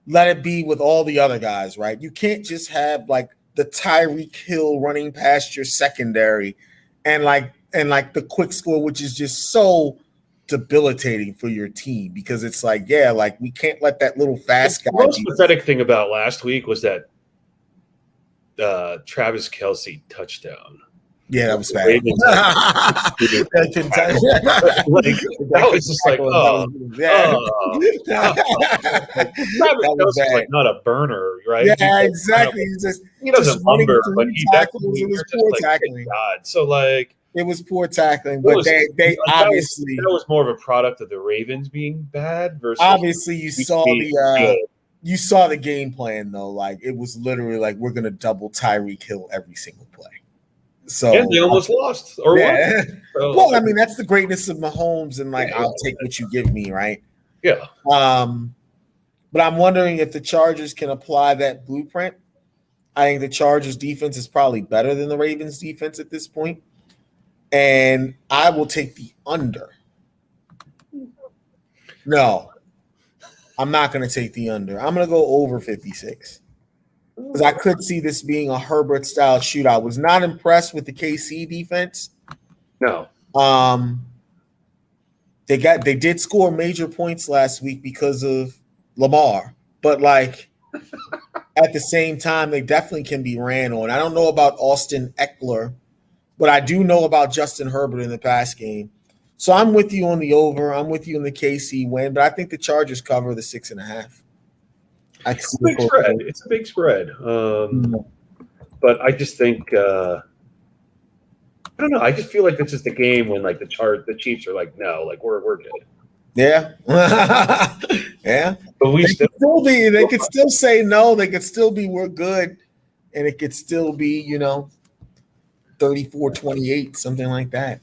Let it be with all the other guys, right? You can't just have like the Tyreek Hill running past your secondary and the quick score, which is just so debilitating for your team because it's like, yeah, like we can't let that little fast guy. The most pathetic thing about last week was that Travis Kelce touchdown. Yeah, that was bad. That was just like, Travis Kelce's like not a burner, right? Yeah, exactly. He doesn't lumber, but he definitely was poor tackling. God, so like it was poor tackling, but they obviously that was more of a product of the Ravens being bad versus obviously you saw the game plan though. Like it was literally like we're gonna double Tyreek Hill every single play. So and they almost lost or won. So, well, I mean that's the greatness of Mahomes, and I'll take what you give me, right? Yeah. But I'm wondering if the Chargers can apply that blueprint. I think the Chargers defense is probably better than the Ravens defense at this point. And I will take the under. No, I'm not going to take the under. I'm going to go over 56 because I could see this being a Herbert-style shootout. Was not impressed with the KC defense. No. They did score major points last week because of Lamar, but like at the same time, they definitely can be ran on. I don't know about Austin Eckler, but I do know about Justin Herbert in the pass game. So I'm with you on the over. I'm with you on the KC win, but I think the Chargers cover the 6.5. It's a big spread. It's a big spread. But I just think I don't know. I just feel like this is the game when like the Chiefs are like, no, like we're good. Yeah. Yeah. But they could still say no, they could still be we're good, and it could still be, 34-28, something like that.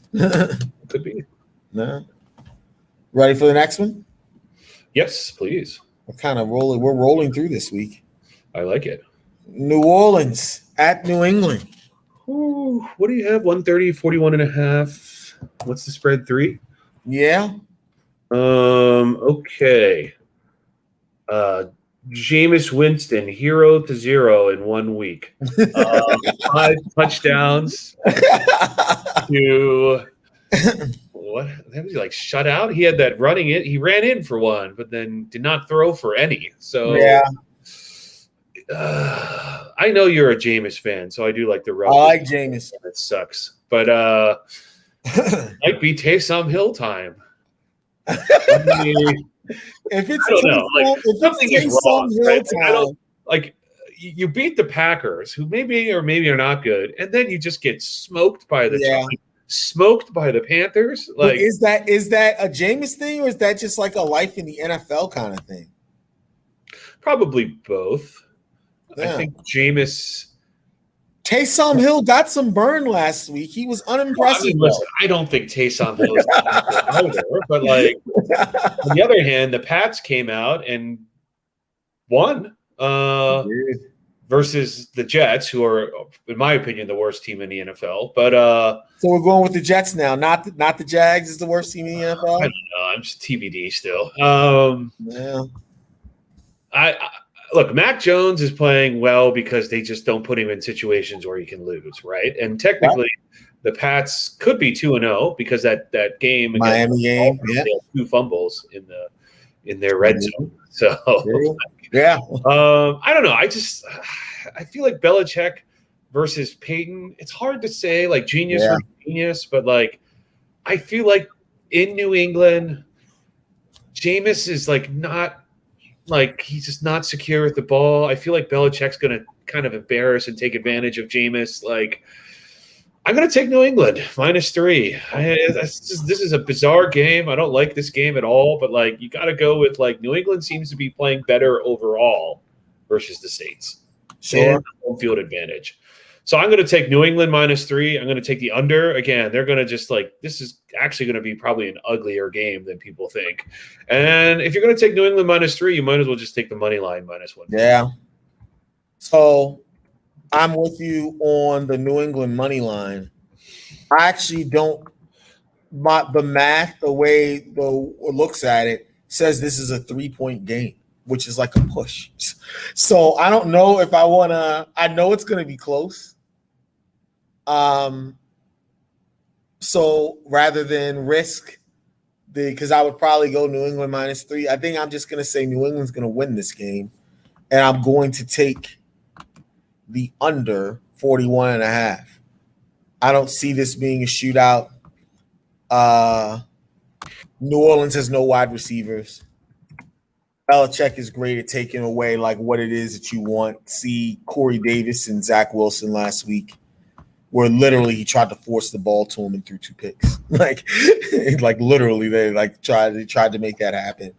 Could be. No. Ready for the next one? Yes, please. We're rolling through this week. I like it. New Orleans at New England. Ooh, what do you have? 130, 41.5. What's the spread? 3? Yeah. Okay. Jameis Winston, 0-0 in 1 week. 5 touchdowns to what? That was like shut out. He had that running in. He ran in for one, but then did not throw for any. So yeah. I know you're a Jameis fan, so I do like the run. I like Jameis. It sucks, but might be Taysom Hill time. If it's I don't know. Like something is wrong. Right? I don't like you beat the Packers, who maybe or maybe are not good, and then you just get smoked by the smoked by the Panthers. Like, but is that a Jameis thing, or is that just like a life in the NFL kind of thing? Probably both. Yeah. I think Jameis. Taysom Hill got some burn last week. He was unimpressive. I mean, listen, I don't think Taysom Hill is either, but like on the other hand, the Pats came out and won. versus the Jets, who are, in my opinion, the worst team in the NFL. But so we're going with the Jets now, not the Jags is the worst team in the NFL. I don't know. I'm just TBD still. Yeah. I look, Mac Jones is playing well because they just don't put him in situations where he can lose, right? And technically, the Pats could be 2-0 because that game against Miami game, they had 2 fumbles in their red zone. So yeah, I don't know. I feel like Belichick versus Peyton. It's hard to say like genius versus genius, but like I feel like in New England, Jameis is like not. Like, he's just not secure with the ball. I feel like Belichick's going to kind of embarrass and take advantage of Jameis. Like, I'm going to take New England -3. This is a bizarre game. I don't like this game at all, but, like, you got to go with, like, New England seems to be playing better overall versus the Saints. Sure. Home field advantage. So I'm going to take New England -3. I'm going to take the under. Again, they're going to just like – this is actually going to be probably an uglier game than people think. And if you're going to take New England -3, you might as well just take the money line -1. Yeah. So I'm with you on the New England money line. I actually don't – the math, the way it looks at it, says this is a 3-point game, which is like a push. So I don't know if I want to – I know it's going to be close. So rather than risk because I would probably go New England -3, I think I'm just going to say New England's going to win this game, and I'm going to take the under 41.5. I don't see this being a shootout. New Orleans has no wide receivers. Belichick is great at taking away like what it is that you want. See Corey Davis and Zach Wilson last week, where literally he tried to force the ball to him and threw 2 picks. like literally they tried to make that happen.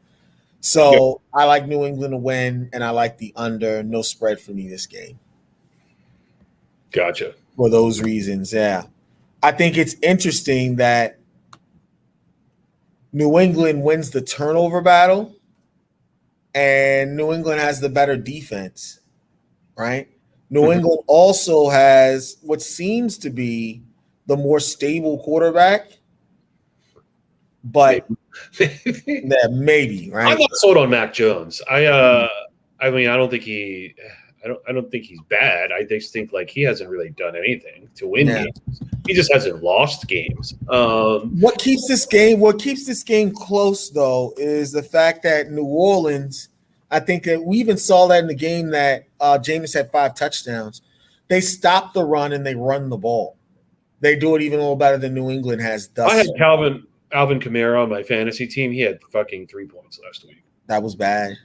So I like New England to win, and I like the under. No spread for me this game. Gotcha. For those reasons, yeah. I think it's interesting that New England wins the turnover battle, and New England has the better defense, right? New England also has what seems to be the more stable quarterback, but maybe, right? I'm not sold on Mac Jones. I mean, I don't think he's bad. I just think like he hasn't really done anything to win games. He just hasn't lost games. What keeps this game close though is the fact that New Orleans, I think that we even saw that in the game that Jameis had 5 touchdowns. They stop the run and they run the ball. They do it even a little better than New England has. I had Alvin Kamara on my fantasy team. He had fucking 3 points last week. That was bad.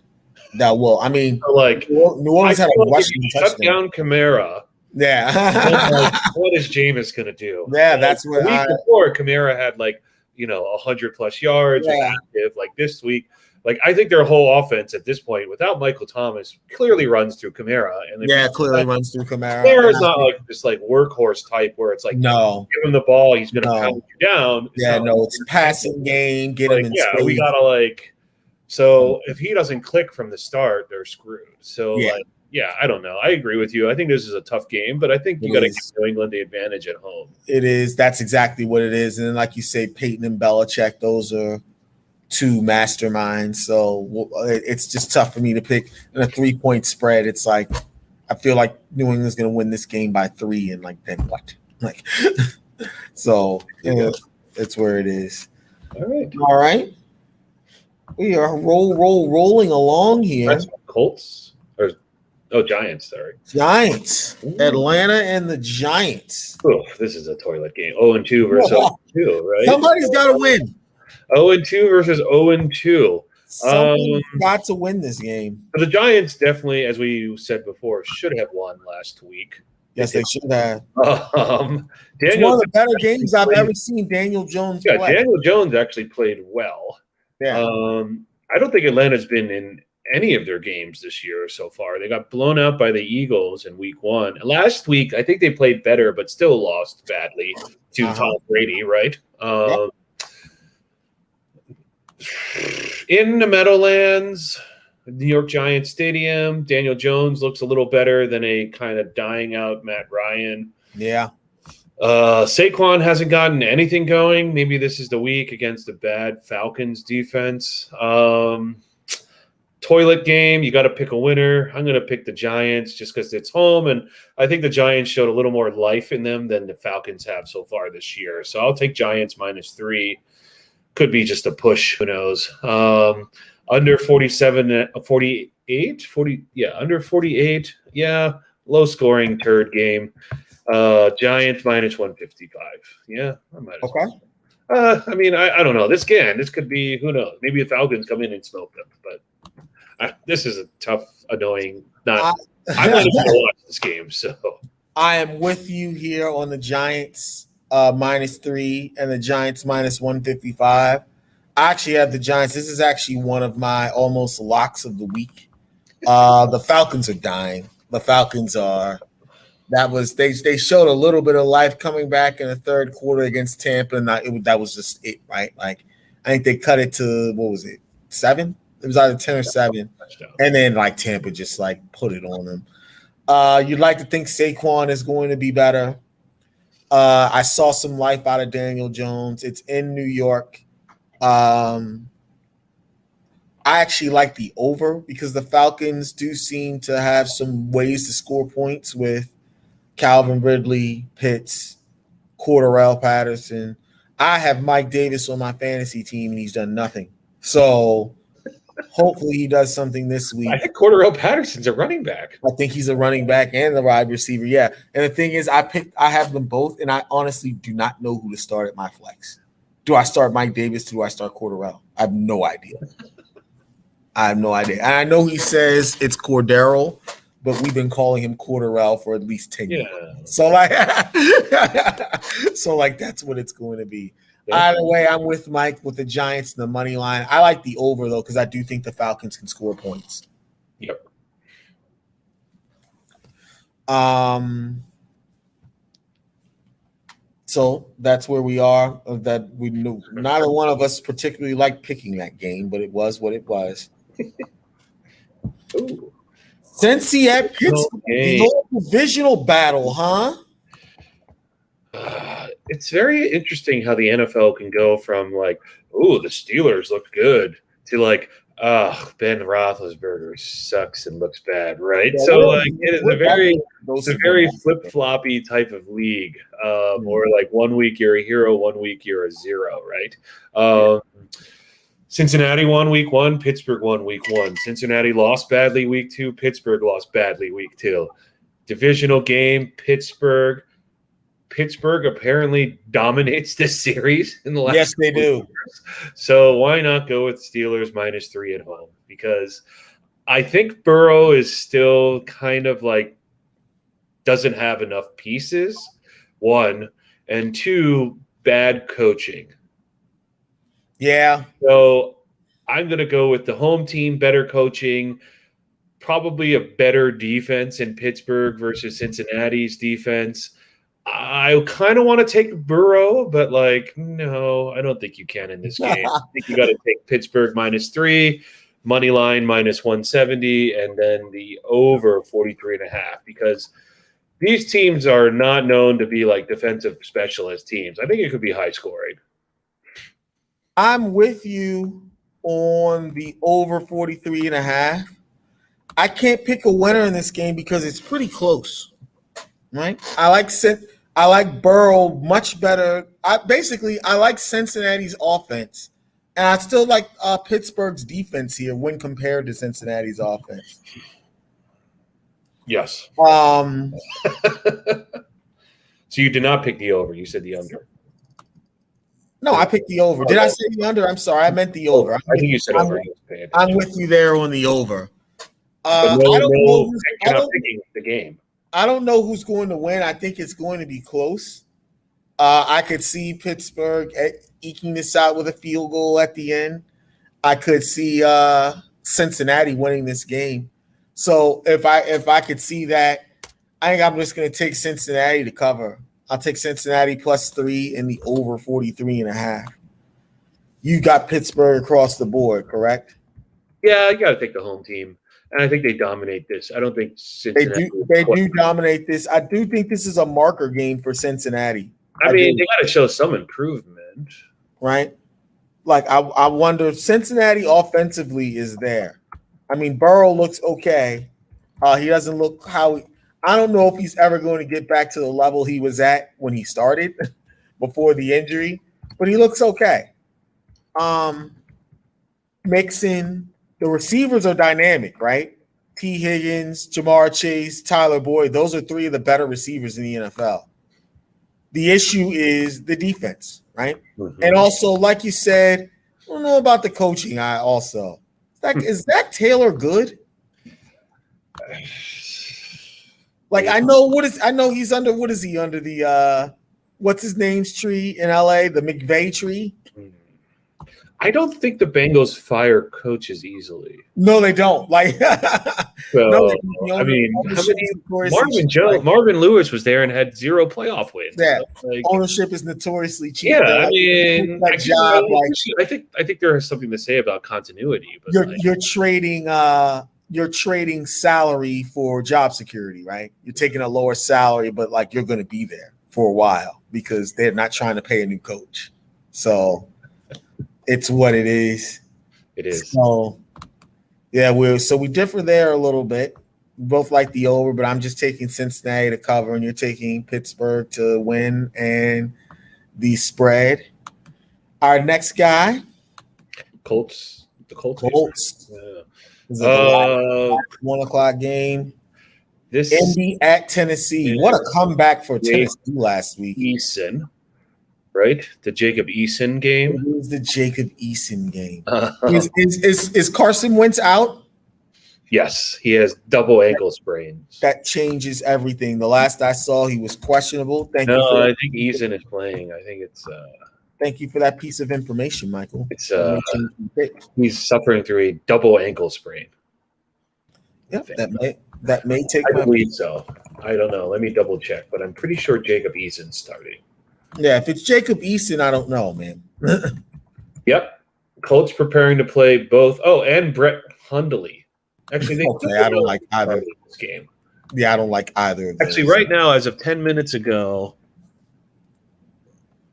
New Orleans had a rushing touchdown. Shut down Kamara. Yeah. What is Jameis going to do? Yeah, that's what the week before Kamara had 100+ yards. Active. Like this week. Like, I think their whole offense at this point, without Michael Thomas, clearly runs through Kamara. And clearly runs through Kamara. Kamara's not like this workhorse type where it's like, no, give him the ball, he's going to pound you down. It's a passing game. Get him in space. We gotta So if he doesn't click from the start, they're screwed. So I don't know. I agree with you. I think this is a tough game, but I think you got to give New England the advantage at home. It is. That's exactly what it is. And then, like you say, Peyton and Belichick, those are 2 masterminds. So it's just tough for me to pick in a 3-point spread. It's like I feel like New England's going to win this game by 3, and then what? So it's where it is. All right. We are rolling along here. That's Colts or Giants. Sorry, Giants. Ooh. Atlanta and the Giants. Oh, this is a toilet game. 0-2 versus 0-2, right? Somebody's got to win. 0-2 versus 0-2. Somebody's got to win this game. The Giants definitely, as we said before, should have won last week. Yes, they should have. It's one of the better games I've ever seen Daniel Jones play. Yeah, Daniel Jones actually played well. Yeah. I don't think Atlanta's been in any of their games this year so far. They got blown out by the Eagles in week 1. Last week, I think they played better, but still lost badly to Tom Brady, right? In the Meadowlands, New York Giants Stadium. Daniel Jones looks a little better than a kind of dying out Matt Ryan. Yeah. Saquon hasn't gotten anything going. Maybe this is the week against the bad Falcons defense. Toilet game, you got to pick a winner. I'm going to pick the Giants just because it's home, and I think the Giants showed a little more life in them than the Falcons have so far this year. So I'll take Giants -3. Could be just a push. Who knows? Under 47, 48, 40. Yeah, under 48. Yeah, low scoring third game. Giants -155. Yeah, I might. Okay. I mean, I don't know. This could be, who knows? Maybe the Falcons come in and smoke them, but this is a tough, annoying. I'm not going to watch this game, so I am with you here on the Giants -3 and the Giants -155. I actually have the Giants. This is actually one of my almost locks of the week. The Falcons are dying. The Falcons are. They showed a little bit of life coming back in the third quarter against Tampa, and that was just it, right? Like, I think they cut it to, what was it, 7? It was either 10 or 7, and then like Tampa just like put it on them. You'd like to think Saquon is going to be better. I saw some life out of Daniel Jones. It's in New York. I actually like the over because the Falcons do seem to have some ways to score points with Calvin Ridley, Pitts, Cordarrelle Patterson. I have Mike Davis on my fantasy team, and he's done nothing. So hopefully he does something this week. I think Cordarrelle Patterson's a running back. I think he's a running back and the wide receiver. Yeah. And the thing is, I have them both, and I honestly do not know who to start at my flex. Do I start Mike Davis? Do I start Cordarrelle? I have no idea. And I know he says it's Cordero, but we've been calling him Cordarrelle for at least 10 years. So like that's what it's going to be. Yeah. Either way, I'm with Mike with the Giants and the money line. I like the over though, because I do think the Falcons can score points. Yep. So that's where we are. That we knew neither one of us particularly liked picking that game, but it was what it was. Ooh. Cincy at Pittsburgh, the divisional battle, huh? It's very interesting how the NFL can go from like, oh, the Steelers look good to like, Ben Roethlisberger sucks and looks bad, right? Yeah, so like it's a very flip-floppy type of league, or like 1 week you're a hero, 1 week you're a zero, right? Cincinnati won week 1, Pittsburgh won week 1. Cincinnati lost badly week 2, Pittsburgh lost badly week 2. Divisional game, Pittsburgh apparently dominates this series in the last. Yes, they do. Years. So why not go with Steelers -3 at home? Because I think Burrow is still kind of like doesn't have enough pieces. 1 and 2, bad coaching. Yeah. So I'm going to go with the home team, better coaching, probably a better defense in Pittsburgh versus Cincinnati's defense. I kind of want to take Burrow, but like, no, I don't think you can in this game. I think you got to take Pittsburgh -3, money line -170, and then the over 43.5 because these teams are not known to be like defensive specialist teams. I think it could be high scoring. I'm with you on the over 43.5. I can't pick a winner in this game because it's pretty close, right? I like Burrow much better. I like Cincinnati's offense, and I still like Pittsburgh's defense here when compared to Cincinnati's offense. Yes. So you did not pick the over. You said the under. No, I picked the over. Did I say the under? I'm sorry. I meant the over. I think you said over. I'm with you there on the over. You're not picking the game. I don't know who's going to win. I think it's going to be close. I could see Pittsburgh eking this out with a field goal at the end. I could see Cincinnati winning this game. So if I could see that, I think I'm just going to take Cincinnati to cover. I'll take Cincinnati +3 and the over 43.5. You got Pittsburgh across the board, correct? Yeah, you got to take the home team, and I think they dominate this. I don't think Cincinnati. They do dominate this. I do think this is a marker game for Cincinnati. I mean, they got to show some improvement, right? Like I wonder, Cincinnati offensively is there. I mean, Burrow looks okay. He doesn't look I don't know if he's ever going to get back to the level he was at when he started before the injury, but he looks okay. Mixon, the receivers are dynamic, right? T. Higgins, Jamar Chase, Tyler Boyd. Those are three of the better receivers in the NFL. The issue is the defense, right? Mm-hmm. And also, like you said, I don't know about the coaching. Is Zach Taylor good? Like I know he's under. What is he under the? What's his name's tree in LA? The McVay tree. I don't think the Bengals fire coaches easily. No, they don't. Like, Marvin Lewis was there and had 0 playoff wins. Yeah, ownership is notoriously cheap. Yeah, I mean, I think there is something to say about continuity. But you're trading salary for job security, right? You're taking a lower salary, but like you're going to be there for a while because they're not trying to pay a new coach. So. It's what it is. It is. So, yeah, we differ there a little bit. We both like the over, but I'm just taking Cincinnati to cover, and you're taking Pittsburgh to win and the spread. Our next guy, Colts. The Colts. Yeah. 1 o'clock game. Indy at Tennessee. What a comeback for Tennessee last week. Eason. Right? The Jacob Eason game. It was the Jacob Eason game. Is Carson Wentz out? Yes, he has double ankle sprains. That changes everything. The last I saw, he was questionable. I think Eason is playing. I think it's Thank you for that piece of information, Michael. It's he's suffering through a double ankle sprain. Yep, that may take. I believe so. I don't know. Let me double check, but I'm pretty sure Jacob Eason's starting. Yeah, if it's Jacob Eason, I don't know, man. Yep. Colts preparing to play both. Oh, and Brett Hundley. Actually, I don't like either of this game. Yeah, I don't like either of those. Actually, right now, as of 10 minutes ago,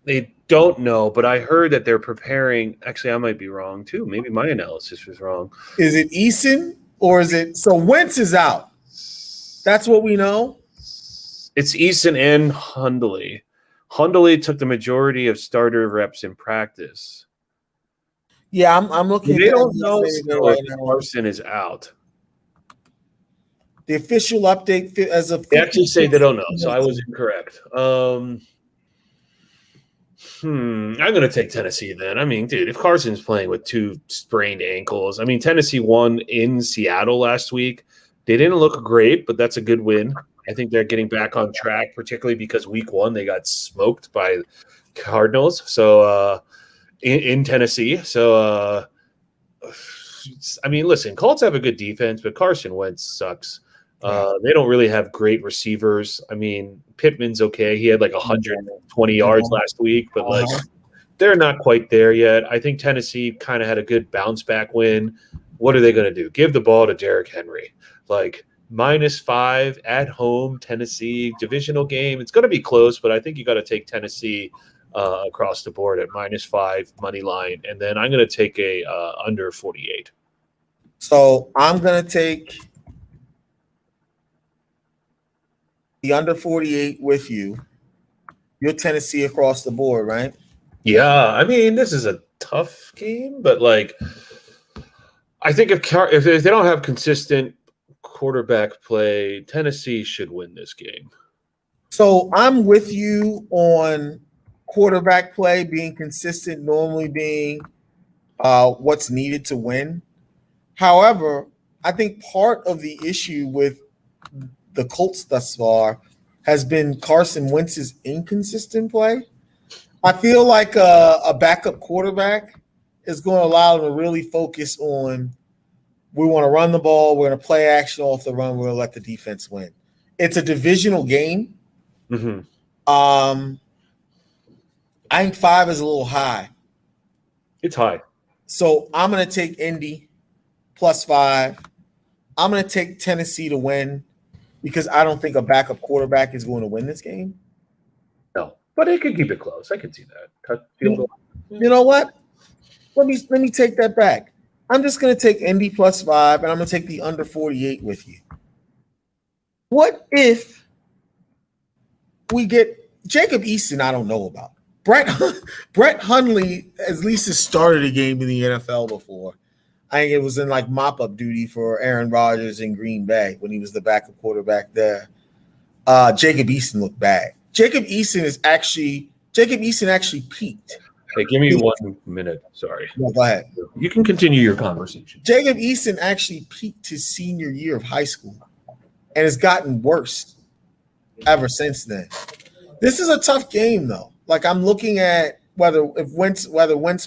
they don't know, but I heard that they're preparing. Actually, I might be wrong, too. Maybe my analysis was wrong. Is it Eason or is it – so Wentz is out. That's what we know? It's Eason and Hundley. Hundley took the majority of starter reps in practice. Yeah, I'm looking. They don't know if Carson is out. The official update as of they actually say they don't know, so I was incorrect. I'm going to take Tennessee then. I mean, dude, if Carson's playing with 2 sprained ankles, I mean, Tennessee won in Seattle last week. They didn't look great, but that's a good win. I think they're getting back on track, particularly because week 1 they got smoked by Cardinals. So in Tennessee. So I mean, listen, Colts have a good defense, but Carson Wentz sucks. They don't really have great receivers. I mean, Pittman's okay. He had like 120 yards last week, but like they're not quite there yet. I think Tennessee kind of had a good bounce back win. What are they going to do? Give the ball to Derrick Henry. Like -5 at home, Tennessee, divisional game. It's going to be close, but I think you got to take Tennessee across the board at -5 money line, and then I'm going to take a under 48. So I'm going to take the under 48 with you. You're Tennessee across the board, right? Yeah, I mean, this is a tough game, but like, I think if they don't have consistent quarterback play, Tennessee should win this game. So I'm with you on quarterback play being consistent, normally being what's needed to win. However, I think part of the issue with the Colts thus far has been Carson Wentz's inconsistent play. I feel like a backup quarterback is going to allow them to really focus on, we want to run the ball, we're going to play action off the run, we're going to let the defense win. It's a divisional game. Mm-hmm. I think 5 is a little high. It's high. So I'm going to take Indy +5. I'm going to take Tennessee to win because I don't think a backup quarterback is going to win this game. No, but it could keep it close. I can see that. You know what? Let me take that back. I'm just going to take Indy +5, and I'm going to take the under 48 with you. What if we get Jacob Eason? I don't know about Brett Hundley. At least has started a game in the NFL before. I think it was in like mop-up duty for Aaron Rodgers in Green Bay when he was the backup quarterback there. Jacob Eason looked bad. Jacob Eason actually peaked. Hey, give me 1 minute. Sorry. No, go ahead. You can continue your conversation. Jacob Eason actually peaked his senior year of high school and has gotten worse ever since then. This is a tough game, though. Like, I'm looking at whether Wentz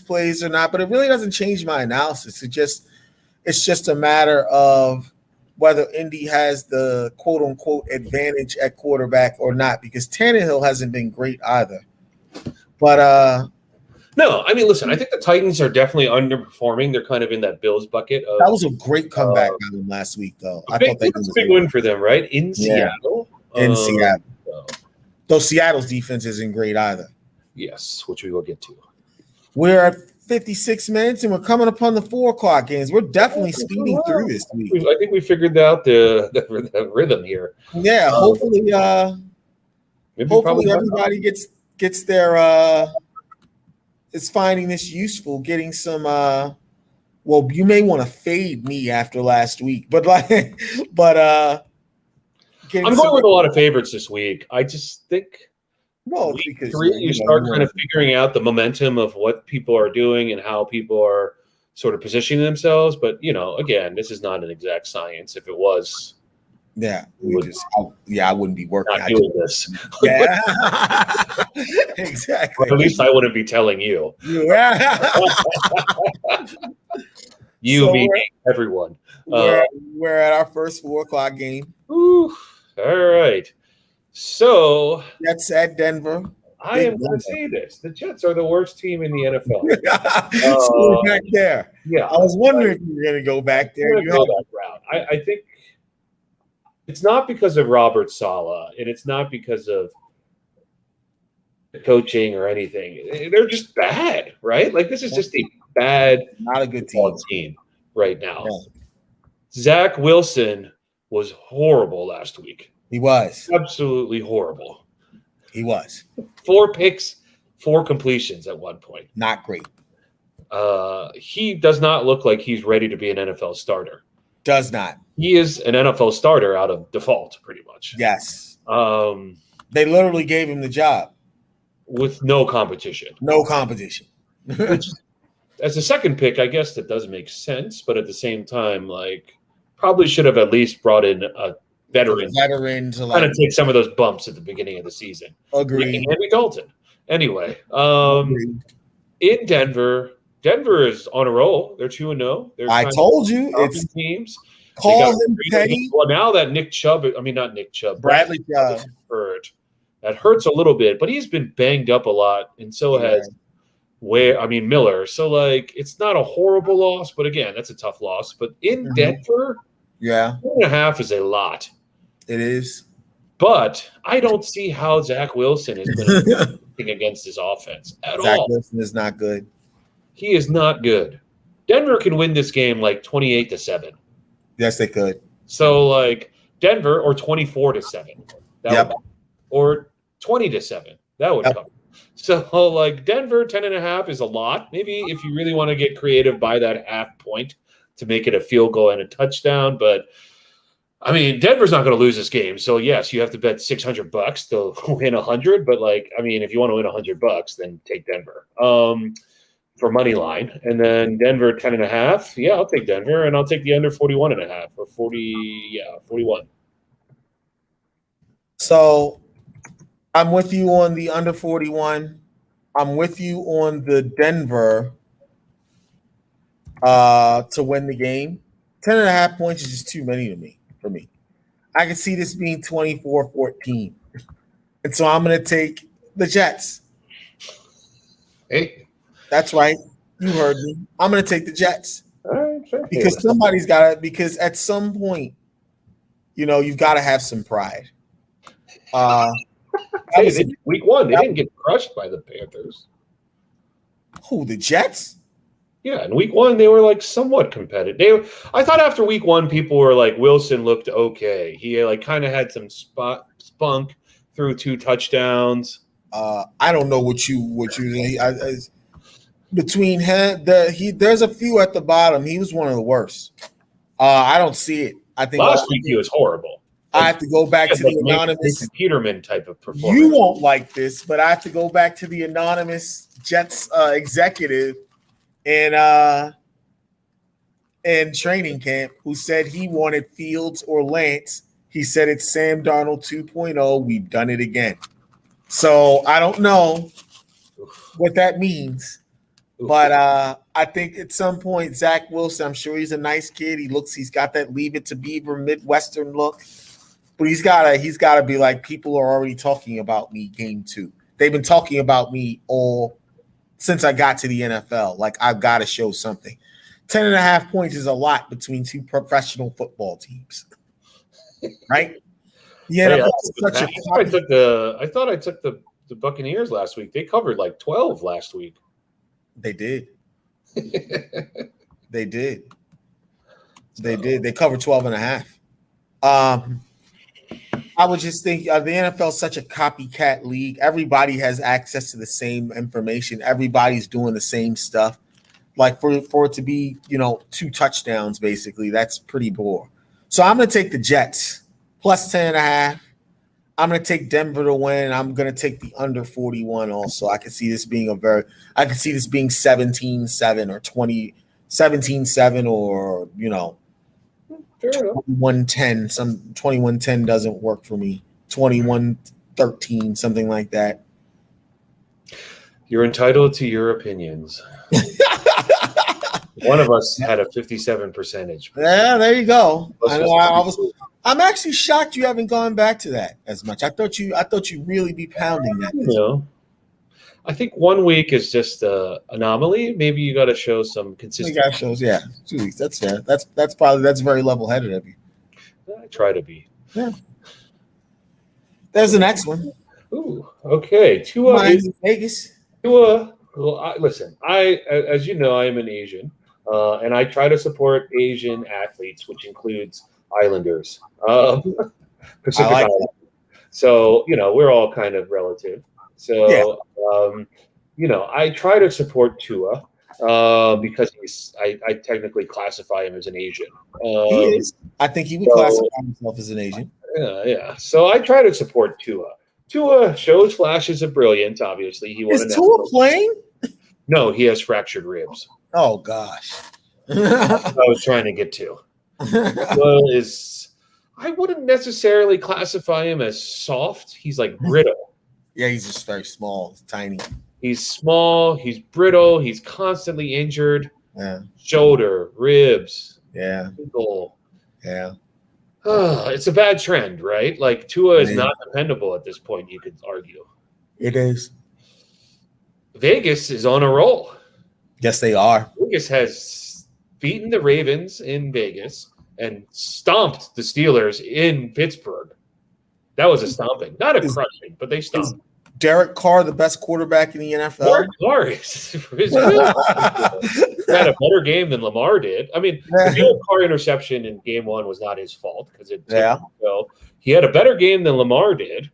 plays or not, but it really doesn't change my analysis. It's just a matter of whether Indy has the quote unquote advantage at quarterback or not, because Tannehill hasn't been great either. But no, I mean, listen, I think the Titans are definitely underperforming. They're kind of in that Bills bucket. That was a great comeback by them last week, though. I thought that was a big win for them, right? In Seattle. In Seattle. Though Seattle's defense isn't great either. Yes, which we will get to. We're at 56 minutes, and we're coming upon the 4 o'clock games. We're definitely speeding through this week. I think we figured out the rhythm here. Yeah, hopefully everybody gets their is finding this useful, getting some well, you may want to fade me after last week, but I'm going with a lot of favorites this week. I just think week because 3 you start kind of figuring out the momentum of what people are doing and how people are sort of positioning themselves. But again, this is not an exact science. If it was, I wouldn't be working. Not doing this. Yeah, exactly. Or at least I wouldn't be telling you. Yeah. Me, everyone. We're at our first 4 o'clock game. All right. So Jets at Denver. I am going to say this: the Jets are the worst team in the NFL. So we're back there. Yeah, I was wondering if you were going to go back there. Go that route. I think it's not because of Robert Saleh, and it's not because of coaching or anything. They're just bad, right? Like, this is just a bad, not a good team right now. Yeah. Zach Wilson was horrible last week. He was absolutely horrible. He was 4 picks, 4 completions at one point. Not great. He does not look like he's ready to be an NFL starter. Does not. He is an NFL starter out of default, pretty much. Yes. They literally gave him the job with no competition. No competition. Which, as a second pick, I guess that does make sense, but at the same time, like, probably should have at least brought in a veteran to kind of take some of those bumps at the beginning of the season. Agreed. Like Andy Dalton. Anyway, in Denver is on a roll. They're 2-0. I told you it's teams. Call him petty. Well, now that Bradley Chubb hurt. That hurts a little bit, but he's been banged up a lot, and so has Miller. So, like, it's not a horrible loss, but again, that's a tough loss. But in Denver, 2.5 is a lot. It is. But I don't see how Zach Wilson is going to do anything against his offense at all. Zach Wilson is not good. He is not good. Denver can win this game like 28-7. Yes, they could. So, like, Denver or 24-7. Or 20-7. That would cover. So, like, Denver 10.5 is a lot. Maybe if you really want to get creative, by that half point to make it a field goal and a touchdown. But I mean, Denver's not going to lose this game. So yes, you have to bet $600 to win 100. But, like, I mean, if you want to win $100, then take Denver for money line. And then Denver 10.5. Yeah, I'll take Denver, and I'll take the under 41.5 or 41. So I'm with you on the under 41. I'm with you on the Denver to win the game. 10.5 points is just too many for me. I can see this being 24-14. And so I'm going to take the Jets. Hey. That's right. You heard me. I'm going to take the Jets. All right, sure. Because somebody's got to. Because at some point, you've got to have some pride. Week 1, they didn't get crushed by the Panthers. Who, the Jets? Yeah, in week 1, they were like somewhat competitive. I thought after week 1, people were like, Wilson looked okay. He like kind of had some spunk, threw 2 touchdowns. I don't know what you between him, there's a few at the bottom. He was one of the worst. I don't see it. I think last week he was horrible. I have to go back to the anonymous Peterman type of performance. You won't like this, but I have to go back to the anonymous Jets executive in training camp who said he wanted Fields or Lance. He said it's Sam Darnold 2.0. We've done it again. So I don't know what that means. But I think at some point, Zach Wilson, I'm sure he's a nice kid. He's got that Leave It to Beaver Midwestern look. But he's gotta be like, people are already talking about me game 2. They've been talking about me all since I got to the NFL. Like, I've got to show something. 10.5 points is a lot between 2 professional football teams. Right? Yeah, I thought I took the Buccaneers last week. They covered like 12 last week. They did. They did. They did. They covered 12.5. I would just think the NFL is such a copycat league. Everybody has access to the same information. Everybody's doing the same stuff. Like for it to be, 2 touchdowns, basically, that's pretty poor. So I'm going to take the Jets plus 10.5. I'm going to take Denver to win. I'm going to take the under 41 also. I can see this being 17-7 or 17-7 or, 21-10. Some 21-10 doesn't work for me. 21-13, something like that. You're entitled to your opinions. One of us had a 57%. Yeah, there you go. I'm actually shocked you haven't gone back to that as much. I thought you really be pounding that. I think 1 week is just an anomaly. Maybe you got to show some consistency. You got shows, yeah. 2 weeks. That's fair. That's very level-headed of you. I try to be. Yeah. There's the next one. Ooh, okay. Vegas. Well, listen. As you know, I am an Asian, and I try to support Asian athletes, which includes Islanders, Pacific Islanders. So we're all kind of relative. So I try to support Tua because I technically classify him as an Asian. He is. I think he would classify himself as an Asian. Yeah. So I try to support Tua. Tua shows flashes of brilliance. Obviously, is Tua playing? No, he has fractured ribs. Oh gosh. That's what I was trying to get to. I wouldn't necessarily classify him as soft. He's like brittle. Yeah, he's just very small, tiny. He's small. He's brittle. He's constantly injured. Yeah. Shoulder, ribs. Yeah. Ankle. Yeah. It's a bad trend, right? Like Tua is not dependable at this point, you could argue. It is. Vegas is on a roll. Yes, they are. Vegas has beaten the Ravens in Vegas and stomped the Steelers in Pittsburgh. That was a stomping. Not a crushing, but they stomped. Derek Carr, the best quarterback in the NFL? Derek Carr had a better game than Lamar did. I mean, the Derek Carr interception in game 1 was not his fault because he had a better game than Lamar did.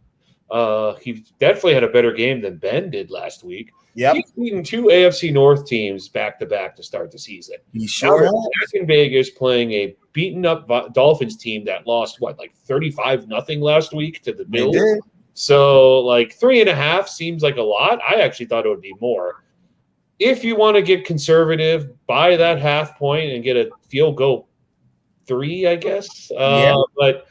He definitely had a better game than Ben did last week. Yep. He's beaten 2 AFC North teams back-to-back to start the season. He sure has. Back in Vegas playing a beaten-up Dolphins team that lost, 35-0 last week to the Bills? They did. So, 3.5 seems like a lot. I actually thought it would be more. If you want to get conservative, buy that half point and get a field goal 3, I guess. But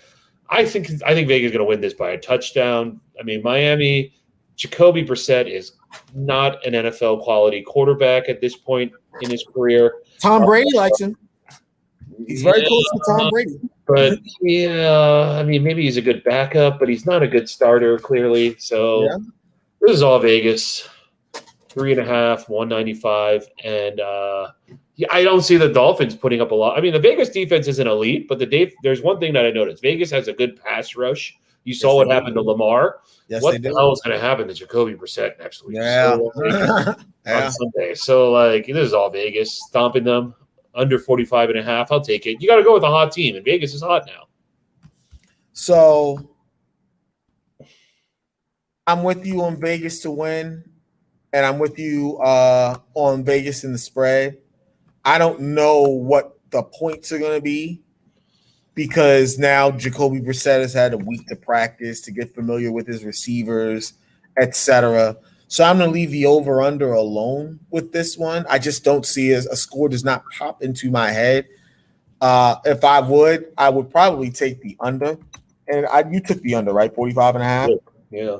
I think Vegas is going to win this by a touchdown. I mean, Miami, Jacoby Brissett is not an NFL quality quarterback at this point in his career. Tom Brady likes him. He's very close to Tom Brady. But I mean, maybe he's a good backup, but he's not a good starter, clearly. So this is all Vegas. 3.5, 195, and Yeah, I don't see the Dolphins putting up a lot. I mean, the Vegas defense isn't elite, but there's one thing that I noticed. Vegas has a good pass rush. You saw what happened to Lamar. Yes, what the hell is going to happen to Jacoby Brissett next week? So, on Sunday. So, this is all Vegas stomping them under 45.5. I'll take it. You got to go with a hot team, and Vegas is hot now. So I'm with you on Vegas to win, and I'm with you on Vegas in the spread. I don't know what the points are going to be because now Jacoby Brissett has had a week to practice, to get familiar with his receivers, etc. So I'm going to leave the over-under alone with this one. I just don't see a score does not pop into my head. If I would probably take the under. And you took the under, right? 45.5? Yeah.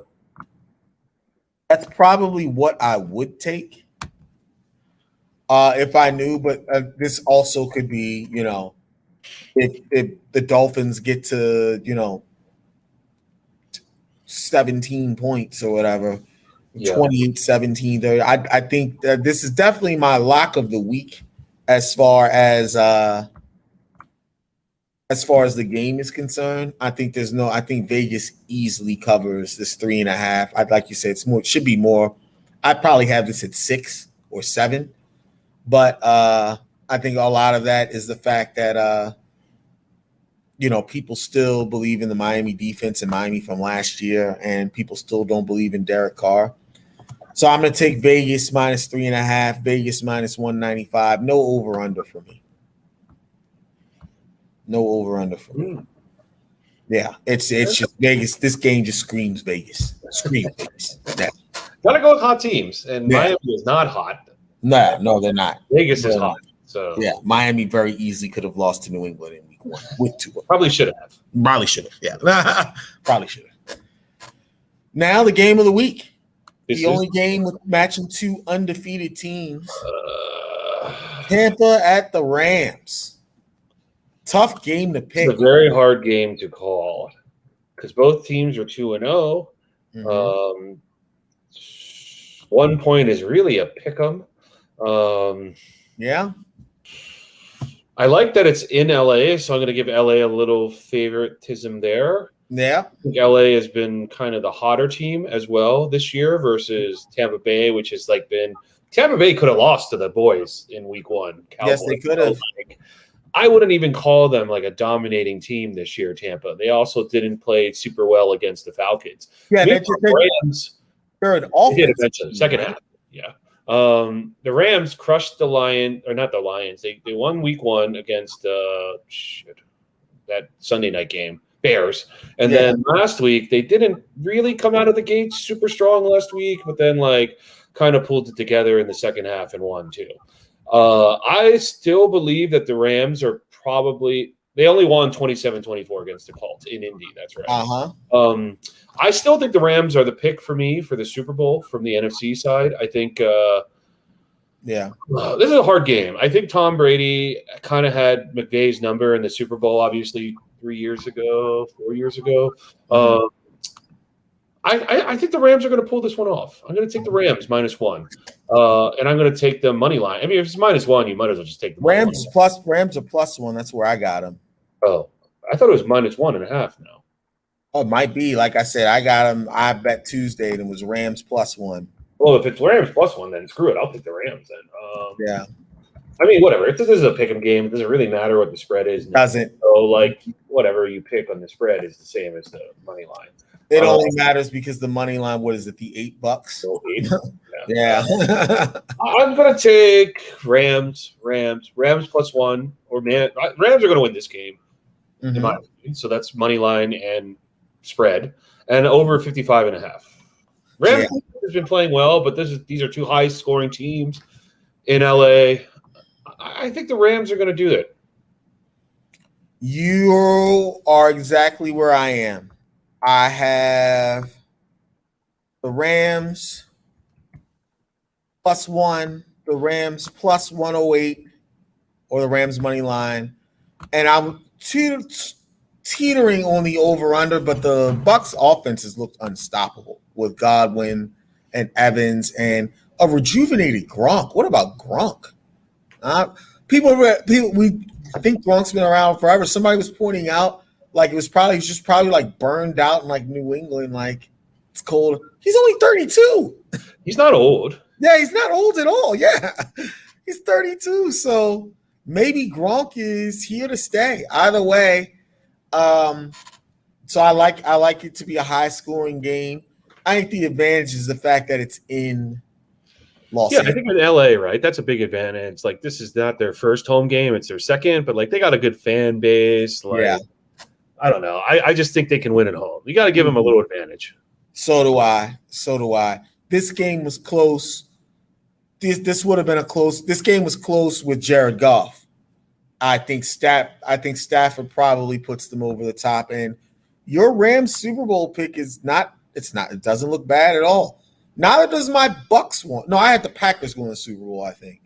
That's probably what I would take if I knew. But this also could be, if the Dolphins get to, 17 points or whatever, 28-17. I think that this is definitely my lock of the week as far as the game is concerned. I think Vegas easily covers this 3.5. I'd like you said it should be more. I'd probably have this at 6 or 7, but I think a lot of that is the fact that people still believe in the Miami defense in Miami from last year, and people still don't believe in Derek Carr. So I'm going to take Vegas minus 3.5, Vegas minus 195. No over under for me. No over-under for me. Yeah, it's just Vegas. This game just screams Vegas. Screams Vegas. Yeah. Gotta go with hot teams, and Miami is not hot. No, they're not. Vegas is hot. So yeah, Miami very easily could have lost to New England in week 1 with Tua. Probably should have. Yeah. Probably should have. Now the game of the week. The only game with matching two undefeated teams. Tampa at the Rams. Tough game to pick. It's a very hard game to call because both teams are 2-0. 1 point is really a pick 'em. Yeah. I like that it's in LA, so I'm going to give LA a little favoritism there. Yeah. I think LA has been kind of the hotter team as well this year versus Tampa Bay, which has been Tampa Bay could have lost to the boys in week 1. Yes, they could have. I wouldn't even call them a dominating team this year, Tampa. They also didn't play super well against the Falcons. Yeah, Rams. They're an offense. They did eventually, second half. Yeah. The Rams crushed the Lions, or not the Lions. They won week 1 against that Sunday night game, Bears. And then last week, they didn't really come out of the gate super strong last week, but then kind of pulled it together in the second half and won too. I still believe that the Rams are they only won 27-24 against the Colts in Indy. That's right. I still think the Rams are the pick for me for the Super Bowl from the NFC side. I think this is a hard game. I think Tom Brady kind of had McVay's number in the Super Bowl, obviously 4 years ago. I think the Rams are going to pull this one off. I'm going to take the Rams -1, and I'm going to take the money line. I mean, if it's -1, you might as well just take the Rams are +1. That's where I got them. Oh, I thought it was -1.5 now. Oh, it might be. Like I said, I got them. I bet Tuesday and it was Rams +1. Well, if it's Rams +1, then screw it. I'll take the Rams then. Yeah. I mean, whatever. If this is a pick 'em game, it doesn't really matter what the spread is. Doesn't. So, whatever you pick on the spread is the same as the money line. It only matters because the money line, what is it, the $8? So 8. Yeah. I'm going to take Rams +1. Rams are going to win this game, in my opinion. So that's money line and spread, and over 55.5. Rams has been playing well, but these are two high-scoring teams in LA. I think the Rams are going to do that. You are exactly where I am. I have the Rams +1, the Rams +108, or the Rams money line, and I'm teetering on the over/under. But the Bucs offenses looked unstoppable with Godwin and Evans and a rejuvenated Gronk. What about Gronk? I think Gronk's been around forever. Somebody was pointing out like he's just probably like burned out in like New England, like it's cold. He's only 32. He's not old. Yeah, he's not old at all. Yeah, he's 32. So maybe Gronk is here to stay. Either way, so I like it to be a high scoring game. I think the advantage is the fact that it's in Los Angeles. I think in LA, right? That's a big advantage. Like, this is not their first home game; it's their second. But like, they got a good fan base. Like, Yeah. I don't know. I just think they can win at home. You got to give them a little advantage. So do I. This game was close. This would have been a close. This game was close with Jared Goff. I think Stafford probably puts them over the top. And your Rams Super Bowl pick is not. It's not. It doesn't look bad at all. Neither does my Bucks one. No, I had the Packers going to the Super Bowl, I think.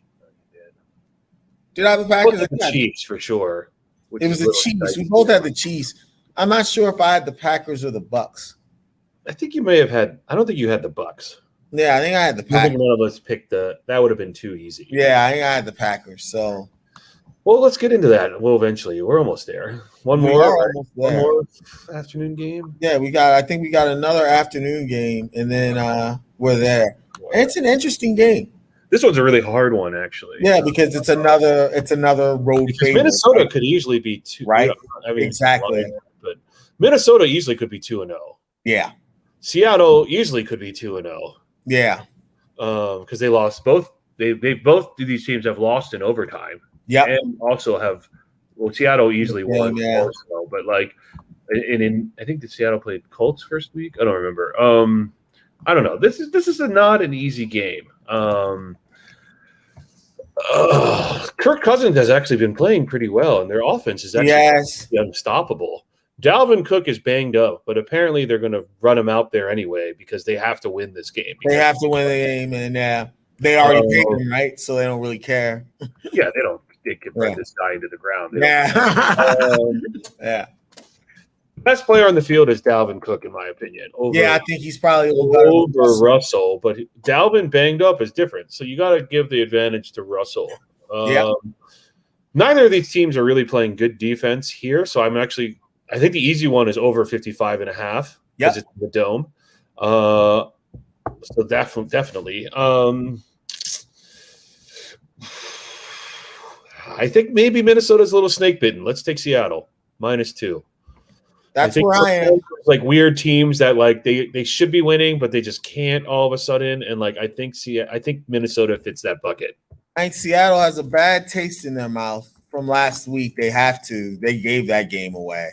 Did I have the Packers? The Chiefs for sure. It was the Chiefs. We both had the Chiefs. I'm not sure if I had the Packers or the Bucks. I think you may have had. I don't think you had the Bucks. Yeah, I think I had the I think Packers. none of us picked that would have been too easy. Yeah, I think I had the Packers. So, well, let's get into that. Well, eventually, we're almost there. One more afternoon game. Yeah, I think we got another afternoon game, and then we're there. And it's an interesting game. This one's a really hard one, actually. Yeah, because it's another road because Minnesota could easily be 2. Right. I mean, Exactly. But Minnesota easily could be 2-0. Yeah. Seattle easily could be 2-0. Yeah. Because they lost both. They both of these teams have lost in overtime. Yeah. And also have. Well, Seattle easily won. Yeah. Also, but like, I think the Seattle played Colts first week. I don't remember. I don't know. This is not an easy game. Kirk Cousins has actually been playing pretty well, and their offense is actually unstoppable. Dalvin Cook is banged up, but apparently they're going to run him out there anyway because they have to win this game. They have to win the game, and they already paid him, right? So they don't really care. Yeah, they don't. They can run this guy into the ground. Yeah. The best player on the field is Dalvin Cook, in my opinion. I think he's probably over Russell, but Dalvin banged up is different. So you got to give the advantage to Russell. Neither of these teams are really playing good defense here. So I think the easy one is over 55.5 because it's the Dome. So definitely. I think maybe Minnesota's a little snake bitten. Let's take Seattle -2. That's where I am. Like weird teams that like they should be winning, but they just can't all of a sudden. And like I think Minnesota fits that bucket. I think Seattle has a bad taste in their mouth from last week. They gave that game away.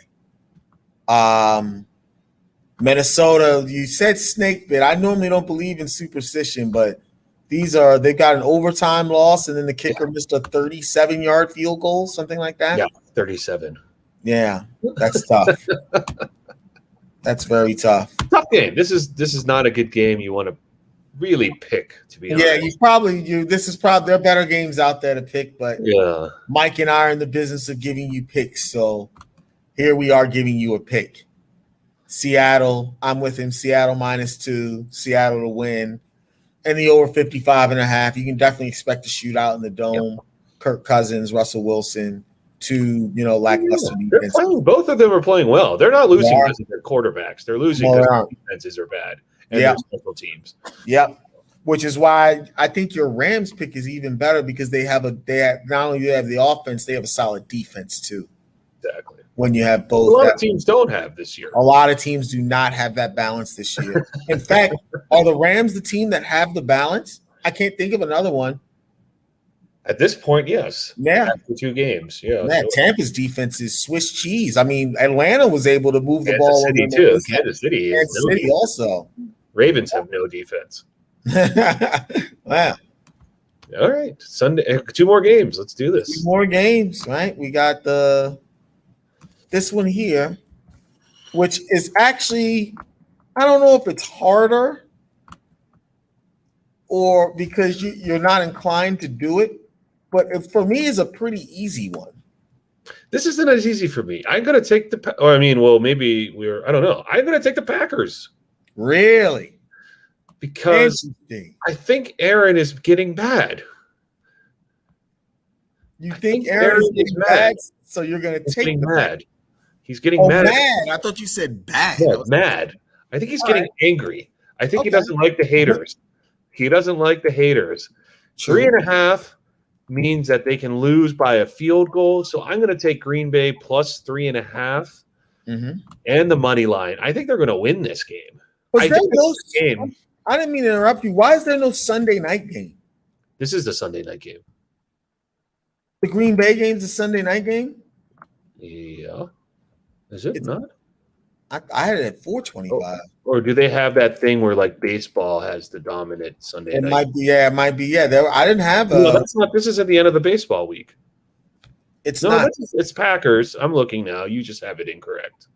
Minnesota, you said snake bit. I normally don't believe in superstition, but they've got an overtime loss, and then the kicker missed a 37-yard field goal, something like that. Yeah, 37. Yeah, that's tough. That's very tough. Tough game. This is not a good game you want to really pick, to be honest. Yeah, this is probably there are better games out there to pick, but Mike and I are in the business of giving you picks, so here we are giving you a pick. Seattle, I'm with him. Seattle -2, Seattle to win. And the over 55.5. You can definitely expect a shootout in the Dome. Yep. Kirk Cousins, Russell Wilson, two lackluster defense. Both of them are playing well. They're not losing because of their quarterbacks. They're losing because their defenses are bad and their special teams. Yep. Which is why I think your Rams pick is even better because they have not only do they have the offense, they have a solid defense too. Exactly. When you have both. A lot of teams don't have this year. A lot of teams do not have that balance this year. In fact, are the Rams the team that have the balance? I can't think of another one. At this point, yes. Yeah. After 2 games. Yeah. Man, Tampa's defense is Swiss cheese. I mean, Atlanta was able to move the ball. City too. Kansas City also. Ravens have no defense. Wow. All right. Sunday, 2 more games. Let's do this. 2 more games, right? We got this one here, which is actually, I don't know if it's harder or because you're not inclined to do it, but for me, it's a pretty easy one. This isn't as easy for me. I'm going to take I don't know. I'm going to take the Packers. Really? Because I think Aaron is getting bad. You think Aaron is getting mad, so you're going to take getting the mad. He's getting mad. I thought you said bad. Yeah, mad. I think he's getting angry. I think he doesn't like the haters. He doesn't like the haters. True. 3.5 means that they can lose by a field goal. So I'm going to take Green Bay plus 3.5 and the money line. I think they're going to win this game. I didn't mean to interrupt you. Why is there no Sunday night game? This is the Sunday night game. The Green Bay game's a Sunday night game? Yeah. Is it not? I had it at 4:25. Or do they have that thing where like baseball has the dominant Sunday night? It might be. Yeah, I didn't have a. No, that's not. This is at the end of the baseball week. It's not. It's Packers. I'm looking now. You just have it incorrect.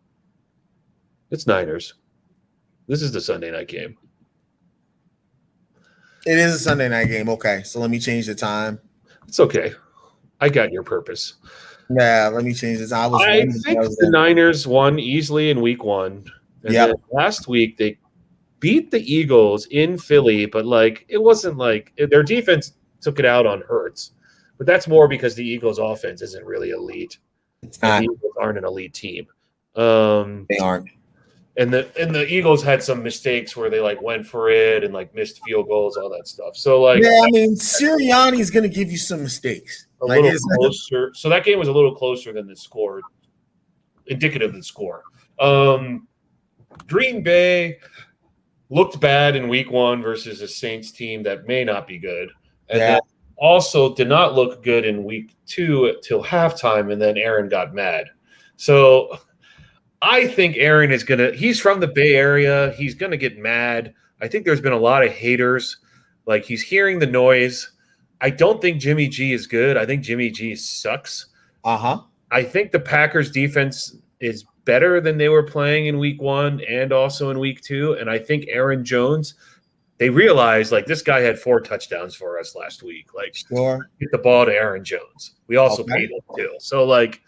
It's Niners. This is the Sunday night game. It is a Sunday night game. Okay, so let me change the time. It's okay. I got your purpose. Yeah, let me change the time. I think the Niners won easily in week 1. And then last week they beat the Eagles in Philly, but like it wasn't like their defense took it out on Hurts. But that's more because the Eagles' offense isn't really elite. The Eagles aren't an elite team. They aren't. And the Eagles had some mistakes where they like went for it and like missed field goals, all that stuff. So like, yeah, I mean, Sirianni's going to give you some mistakes. A little closer. So that game was a little closer than the score, indicative of the score. Green Bay looked bad in week 1 versus a Saints team that may not be good, and then also did not look good in week 2 till halftime, and then Aaron got mad. So I think Aaron is going to – he's from the Bay Area. He's going to get mad. I think there's been a lot of haters. Like, he's hearing the noise. I don't think Jimmy G is good. I think Jimmy G sucks. I think the Packers defense is better than they were playing in week 1 and also in week 2. And I think Aaron Jones, they realized, like, this guy had 4 touchdowns for us last week. Like, get the ball to Aaron Jones. We also paid him too. So, like,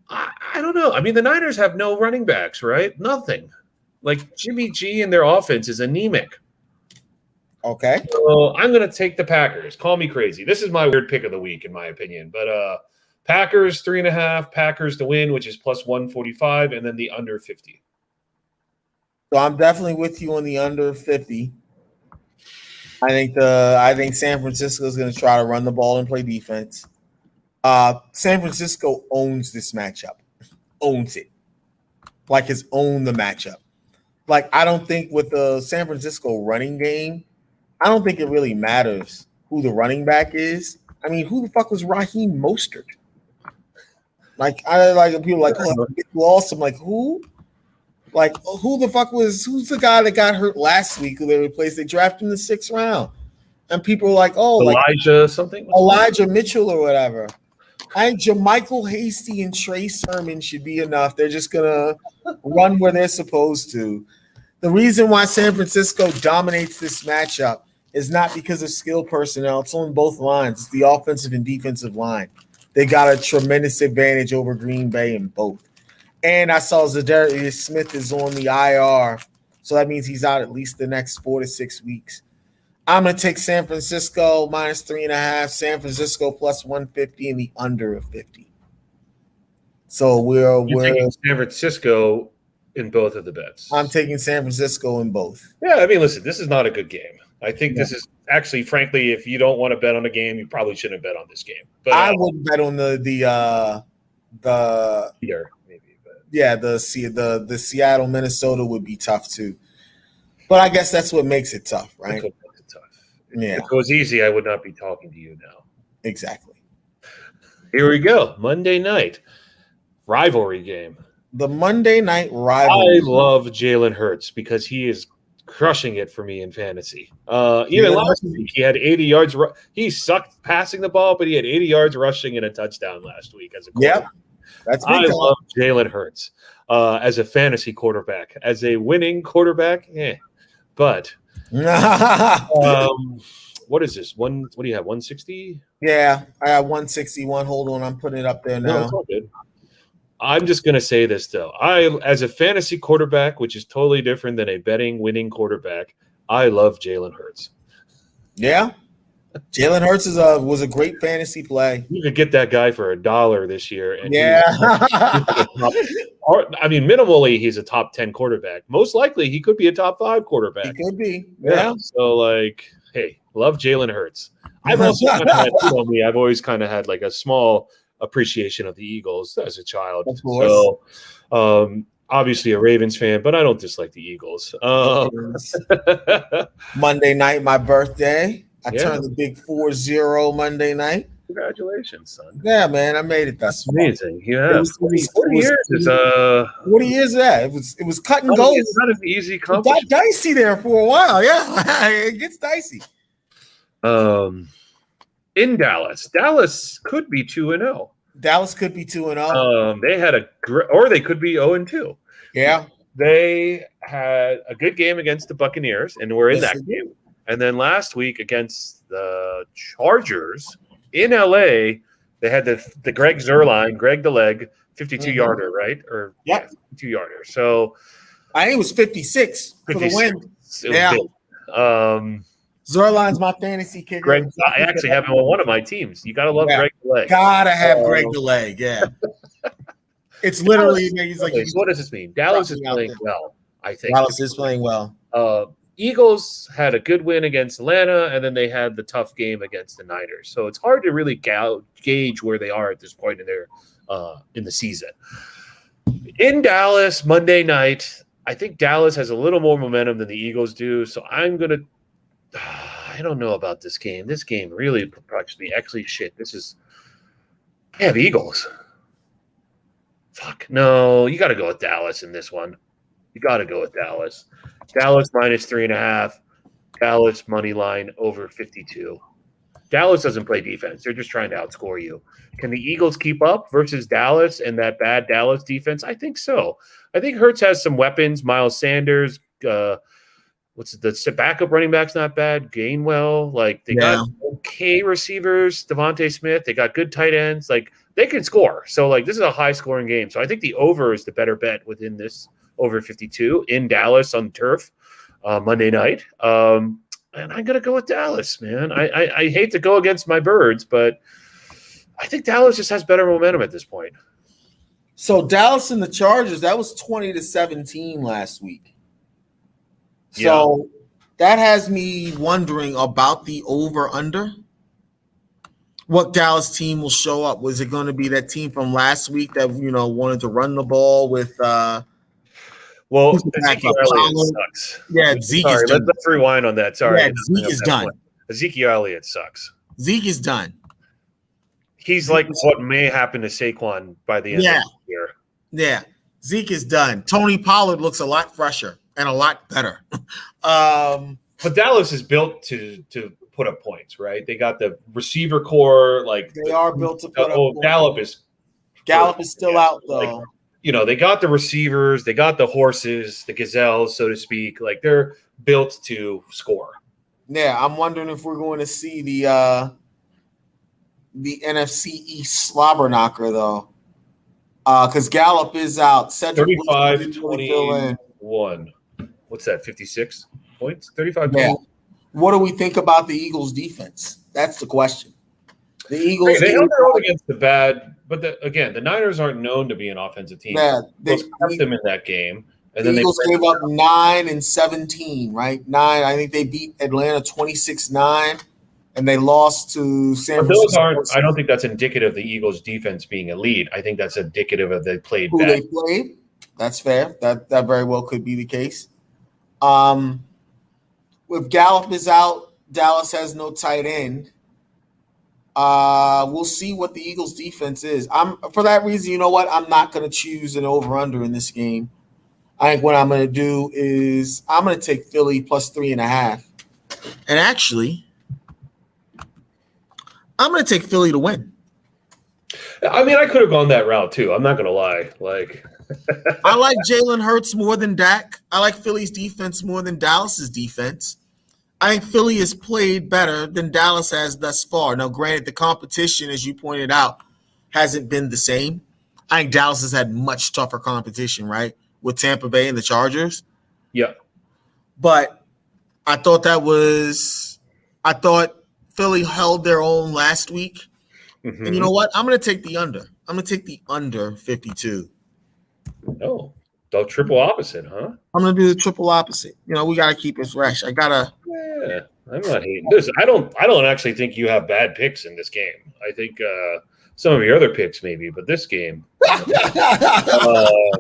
I don't know. I mean, the Niners have no running backs, right? Nothing. Like, Jimmy G and their offense is anemic. Okay. So I'm going to take the Packers. Call me crazy. This is my weird pick of the week, in my opinion. But Packers 3.5, Packers to win, which is plus 145, and then the under 50. So I'm definitely with you on the under 50. I think San Francisco is going to try to run the ball and play defense. San Francisco owns this matchup. Owns it. Like has owned the matchup. Like, I don't think with the San Francisco running game, I don't think it really matters who the running back is. I mean, who the fuck was Raheem Mostert? Like, I like people like, oh, lost. I'm like, who? Like, who's the guy that got hurt last week who they replaced? They drafted him in the 6th round. And people were like, oh, Elijah Mitchell or whatever. I think Jermichael Hasty and Trey Sermon should be enough. They're just going to run where they're supposed to. The reason why San Francisco dominates this matchup is not because of skill personnel. It's on both lines. It's the offensive and defensive line. They got a tremendous advantage over Green Bay in both. And I saw Zadarius Smith is on the IR, so that means he's out at least the next 4 to 6 weeks. I'm going to take San Francisco minus 3.5, San Francisco plus 150, and the under of 50. So we're taking San Francisco in both of the bets. I'm taking San Francisco in both. Yeah, I mean, listen, this is not a good game. I think this is actually, frankly, if you don't want to bet on a game, you probably shouldn't bet on this game. But I wouldn't bet on the maybe. But. Yeah, the Seattle Minnesota would be tough too. But I guess that's what makes it tough, right? If it was easy, I would not be talking to you now. Exactly. Here we go. Monday night rivalry game. The Monday night rivalry. I love Jalen Hurts because he is crushing it for me in fantasy. Even last week, he had 80 yards. He sucked passing the ball, but he had 80 yards rushing and a touchdown last week as a quarterback. That's I love Jalen Hurts as a fantasy quarterback. As a winning quarterback, But what is this? What do you have? 160? Yeah, I have 161. Hold on, I'm putting it up there now. No, it's all good. I'm just going to say this, though. As a fantasy quarterback, which is totally different than a betting winning quarterback, I love Jalen Hurts. Yeah? Jalen Hurts was a great fantasy play. You could get that guy for $1 this year, and minimally he's a top 10 quarterback. Most likely, he could be a top 5 quarterback. He could be. Yeah. So, hey, love Jalen Hurts. I've also I've always kind of had like a small appreciation of the Eagles as a child. Of course. So, obviously a Ravens fan, but I don't dislike the Eagles. Monday night, my birthday. I turned the big 4-0 Monday night. Congratulations, son. Yeah, man, I made it. That's amazing. Yeah, 40 years is 40 years. Yeah, it was cut and go. It's not an easy accomplishment. It got dicey there for a while. Yeah, it gets dicey. In Dallas could be 2-0. Dallas could be 2-0. They had or they could be 0-2. Yeah, they had a good game against the Buccaneers, and we're in that game. And then last week against the Chargers in LA, they had the Greg the Leg, 52-yarder, right? Or 52-yarder. So I think it was 56 for the win. Yeah. Zerline's my fantasy kicker. Greg, I actually have him on one of my teams. You gotta love Greg the Leg. Gotta have Greg the Leg. Yeah. It's literally he's like. So what does this mean? Dallas is playing well. I think Dallas is playing well. Eagles had a good win against Atlanta, and then they had the tough game against the Niners. So it's hard to really gauge where they are at this point in their in the season. In Dallas, Monday night, I think Dallas has a little more momentum than the Eagles do. So I'm gonna. I don't know about this game. This game really perplexed me. Actually, shit. I have Eagles. Fuck no. You got to go with Dallas in this one. You got to go with Dallas. Dallas minus 3.5. Dallas money line over 52. Dallas doesn't play defense. They're just trying to outscore you. Can the Eagles keep up versus Dallas and that bad Dallas defense? I think so. I think Hurts has some weapons. Miles Sanders, the backup running back's not bad. Gainwell, they got okay receivers. Devontae Smith, they got good tight ends. They can score. So this is a high scoring game. So I think the over is the better bet within this over 52 in Dallas on turf Monday night. And I'm gonna go with Dallas, man. I hate to go against my birds, but I think Dallas just has better momentum at this point. So Dallas and the Chargers, that was 20-17 last week. So that has me wondering about the over-under. What Dallas team will show up? Was it going to be that team from last week that wanted to run the ball with? Ezekiel Elliott sucks. Yeah, Zeke is done. Let's rewind on that. Sorry, Zeke is done. Ezekiel Elliott sucks. Zeke is done. He's like what may happen to Saquon by the end of the year. Yeah, Zeke is done. Tony Pollard looks a lot fresher and a lot better. But Dallas is built to put up points, right? They got the receiver core. They are built to put up points. Gallup is still out though. They got the receivers, they got the horses, the gazelles, so to speak. They're built to score. Yeah, I'm wondering if we're going to see the NFC East slobber knocker though, because Gallup is out. 35-21. What's that? 56 points? 35. Yeah. What do we think about the Eagles' defense? That's the question. The Eagles they held their own against the bad, but the Niners aren't known to be an offensive team. Yeah, they kept them in that game, and then Eagles gave up 9 and 17. Right, 9. I think they beat Atlanta 26-9, and they lost to San Francisco. I don't think that's indicative of the Eagles' defense being elite. I think that's indicative of they played who bad. They played. That's fair. That very well could be the case. If Gallup is out, Dallas has no tight end. We'll see what the Eagles defense is. For that reason, you know what? I'm not going to choose an over-under in this game. I think what I'm going to do is I'm going to take Philly plus 3.5. And actually, I'm going to take Philly to win. I mean, I could have gone that route too. I'm not going to lie. I like Jalen Hurts more than Dak. I like Philly's defense more than Dallas's defense. I think Philly has played better than Dallas has thus far. Now, granted, the competition, as you pointed out, hasn't been the same. I think Dallas has had much tougher competition, right, with Tampa Bay and the Chargers. Yeah. But I thought Philly held their own last week. Mhm. And you know what? I'm going to take the under. I'm going to take the under 52. Oh, the triple opposite, huh? I'm going to do the triple opposite. You know, we got to keep it fresh. I got to. Yeah, I'm not hating this. I don't actually think you have bad picks in this game. I think some of your other picks maybe, but this game.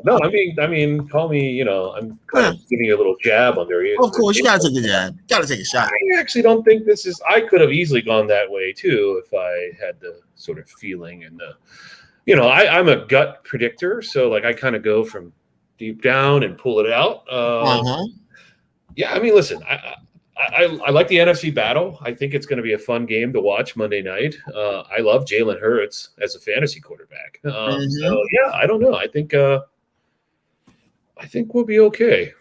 No, I mean, call me. You know, I'm kind of giving you a little jab under you. Of course, you got to take a jab. Got to take a shot. I actually don't think this is. I could have easily gone that way too if I had the sort of feeling and the. You know, I'm a gut predictor, so like I kind of go from deep down and pull it out. Yeah, I mean, listen, I like the NFC battle. I think it's going to be a fun game to watch Monday night. I love Jalen Hurts as a fantasy quarterback. So yeah, I don't know. I think we'll be okay.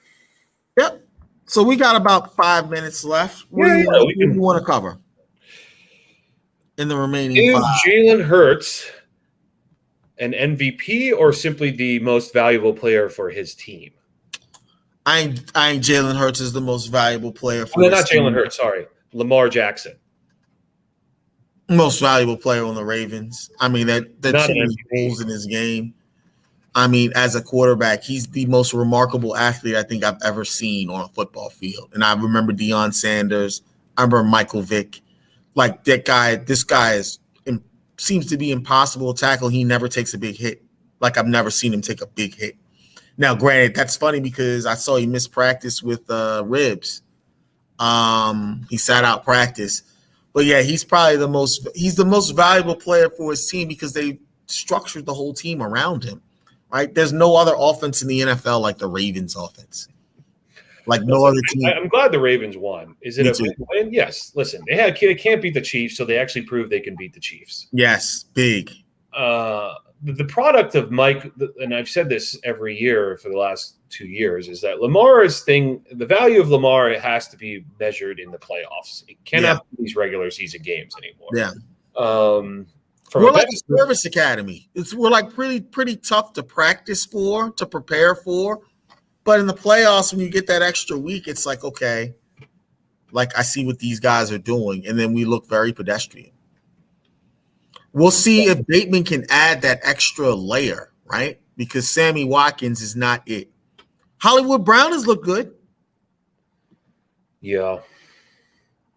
Yep. So we got about 5 minutes left. What do you want to cover in the remaining 5? Jalen Hurts an MVP or simply the most valuable player for his team? I ain't Jalen Hurts is the most valuable player for not Jalen Hurts, sorry. Lamar Jackson. Most valuable player on the Ravens. I mean, that's holes in his game. I mean, as a quarterback, he's the most remarkable athlete I think I've ever seen on a football field. And I remember Deion Sanders. I remember Michael Vick. Like that guy, this guy seems to be impossible to tackle. He never takes a big hit. Like I've never seen him take a big hit. Now, granted, that's funny because I saw he missed practice with ribs. He sat out practice. But yeah, he's the most valuable player for his team because they structured the whole team around him. Right? There's no other offense in the NFL like the Ravens offense. Like no other team. I'm glad the Ravens won. Is it a win? Yes. Listen, they can't beat the Chiefs, so they actually proved they can beat the Chiefs. Yes, big. The product of Mike, and I've said this every year for the last 2 years, is that the value of Lamar has to be measured in the playoffs. It cannot be these regular season games anymore. Yeah. We're like a service academy. We're like pretty tough to practice for, to prepare for. But in the playoffs, when you get that extra week, it's like, okay, like I see what these guys are doing. And then we look very pedestrian. We'll see if Bateman can add that extra layer, right? Because Sammy Watkins is not it. Hollywood Brown has looked good. Yeah.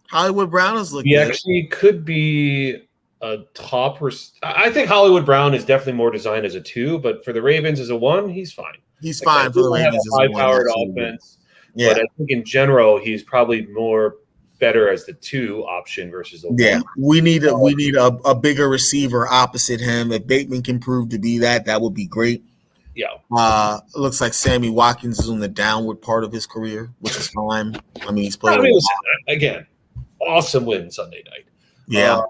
Hollywood Brown has looked good. He actually could be a top. I think Hollywood Brown is definitely more designed as a 2, but for the Ravens as a 1, he's fine. He's fine for the Ravens as a high-powered offense. Yeah. But I think in general, he's probably more better as the 2 option versus the 1. Yeah, we need a bigger receiver opposite him. If Bateman can prove to be that would be great. Yeah. It looks like Sammy Watkins is on the downward part of his career, which is fine. I mean, he's playing. Again, awesome win Sunday night. Yeah.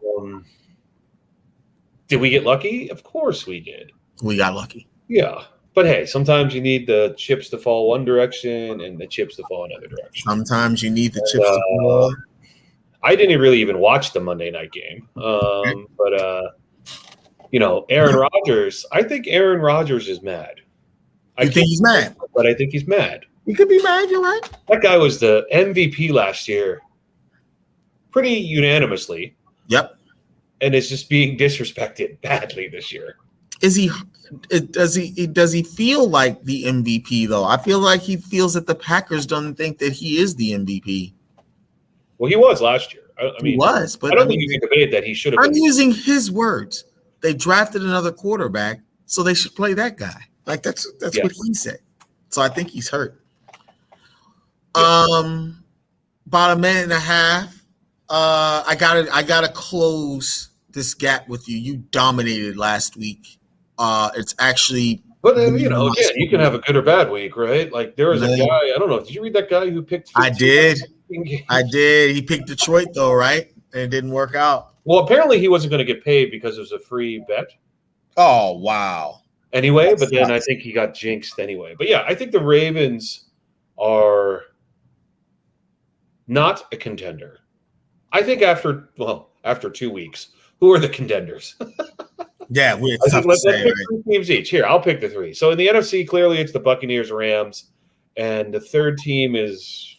Did we get lucky? Of course we did. We got lucky. Yeah. But hey, sometimes you need the chips to fall one direction and the chips to fall another direction. Sometimes you need the chips to fall. I didn't really even watch the Monday night game. But Aaron Rodgers, I think Aaron Rodgers is mad. You think he's mad? But I think he's mad. He could be mad, you're right. That guy was the MVP last year pretty unanimously. Yep. And is just being disrespected badly this year. Does he feel like the MVP though? I feel like he feels that the Packers don't think that he is the MVP. Well, he was last year. I mean, he was, but I don't think you can debate that he should have. I'm using his words. They drafted another quarterback, so they should play that guy. Like that's what he said. So I think he's hurt. About a minute and a half. I gotta close this gap with you. You dominated last week. It's actually, but again, you can have a good or bad week, right? Like there was a guy. I don't know. Did you read that guy who picked? I did. He picked Detroit though, right? And it didn't work out. Well, apparently he wasn't going to get paid because it was a free bet. Oh wow. Anyway, but then I think he got jinxed anyway. But yeah, I think the Ravens are not a contender. I think after 2 weeks, who are the contenders? Yeah, let's pick 3 teams each. Here, I'll pick the 3. So in the NFC, clearly it's the Buccaneers, Rams, and the third team is,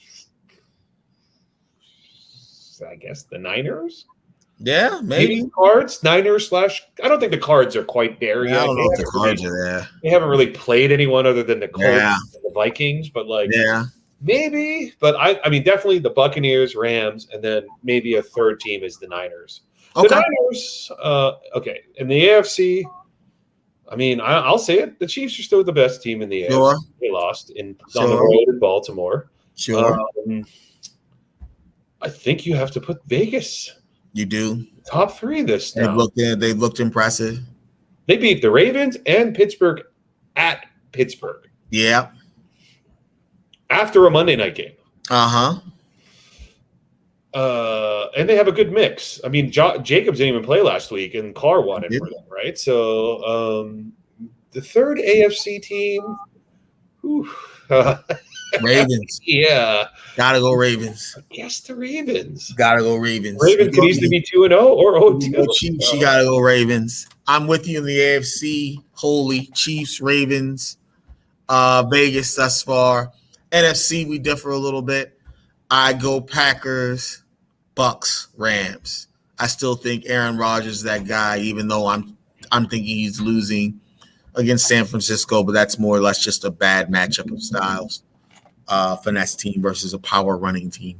I guess, the Niners. Yeah, maybe. Maybe Cards, Niners / I don't think the Cards are quite there yet. I don't know if the Cards are there. They haven't really played anyone other than the Colts and the Vikings, but maybe. But I mean, definitely the Buccaneers, Rams, and then maybe a third team is the Niners. Okay. The Niners, okay. In the AFC, I mean, I'll say it. The Chiefs are still the best team in the AFC. They lost on the road in Baltimore. Sure. I think you have to put Vegas. You do. Top 3 this They've looked impressive. They beat the Ravens and Pittsburgh at Pittsburgh. Yeah. After a Monday night game. Uh-huh. And they have a good mix. I mean, Jacobs didn't even play last week, and Carr won it for them, right? So the third AFC team, Ravens. Yeah. Gotta go Ravens. Yes, the Ravens. Gotta go Ravens. Ravens could easily be 2-0 or 0-2. Chiefs, you gotta go Ravens. I'm with you in the AFC. Holy Chiefs, Ravens, Vegas thus far. NFC, we differ a little bit. I go Packers, Bucks, Rams. I still think Aaron Rodgers is that guy, even though I'm thinking he's losing against San Francisco, but that's more or less just a bad matchup of styles. Finesse team versus a power running team.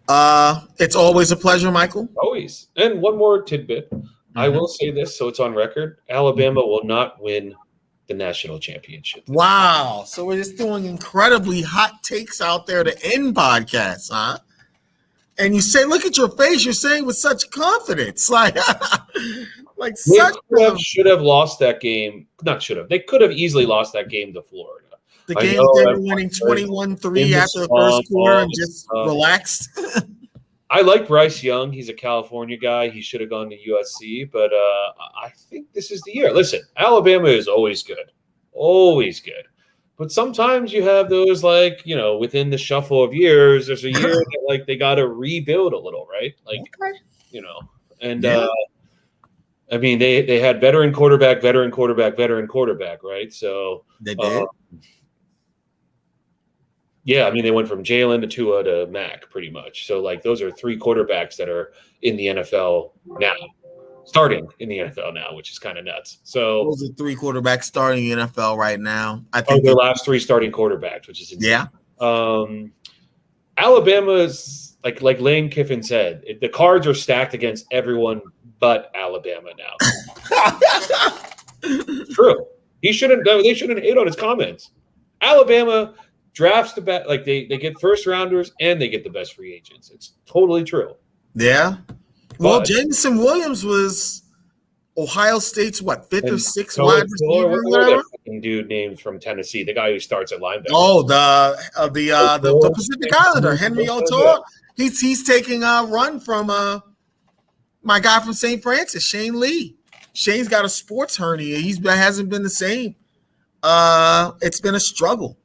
It's always a pleasure, Michael. Always. And one more tidbit. I will say this, so it's on record. Alabama will not win the national championship. Wow. So we're just doing incredibly hot takes out there to end podcasts, huh? And you say, look at your face, you're saying with such confidence. Should have lost that game. Not should have. They could have easily lost that game to Florida. The game they were winning 21-3 after the first quarter and just relaxed. I like Bryce Young. He's a California guy. He should have gone to USC, but I think this is the year. Listen, Alabama is always good. Always good. But sometimes you have those, within the shuffle of years, there's a year that, they got to rebuild a little, right? I mean, they had veteran quarterback, right? So they did. Yeah, I mean, they went from Jalen to Tua to Mac pretty much. So, those are 3 quarterbacks that are in the NFL now, starting in the NFL now, which is kind of nuts. So those are 3 quarterbacks starting in the NFL right now. I think their last 3 starting quarterbacks, which is insane. Yeah. Alabama's like Lane Kiffin said, the cards are stacked against everyone but Alabama now. True. They shouldn't hate on his comments. Alabama drafts the best, they get first rounders and they get the best free agents. It's totally true. Yeah. Well, Jameson Williams was Ohio State's 5th or 6th wide receiver. That fucking dude named from Tennessee, the guy who starts at linebacker. Oh, the Pacific Islander, Henry O'Toole. He's taking a run from my guy from St. Francis, Shane Lee. Shane's got a sports hernia. He hasn't been the same. It's been a struggle.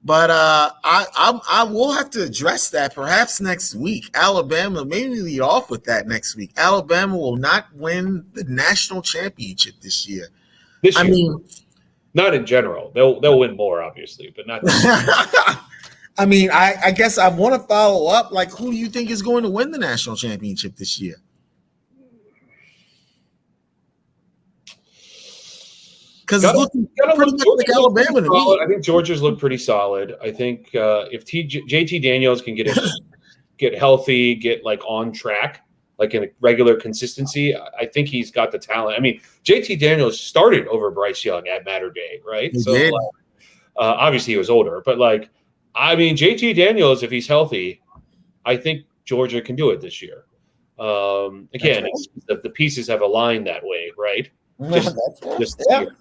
But I will have to address that perhaps next week. Alabama, maybe lead off with that next week. Alabama will not win the national championship this year. I mean, not in general. They'll win more, obviously, but not this year. I mean, I guess I want to follow up. Who do you think is going to win the national championship this year? Because it's looking pretty much like Alabama to me. I think Georgia's looked pretty solid. I think if JT Daniels can get healthy, get on track, in a regular consistency, I think he's got the talent. I mean, JT Daniels started over Bryce Young at Matter Day, right? He did. Obviously he was older, but JT Daniels, if he's healthy, I think Georgia can do it this year. Again, it's the pieces have aligned that way, right? Just this year.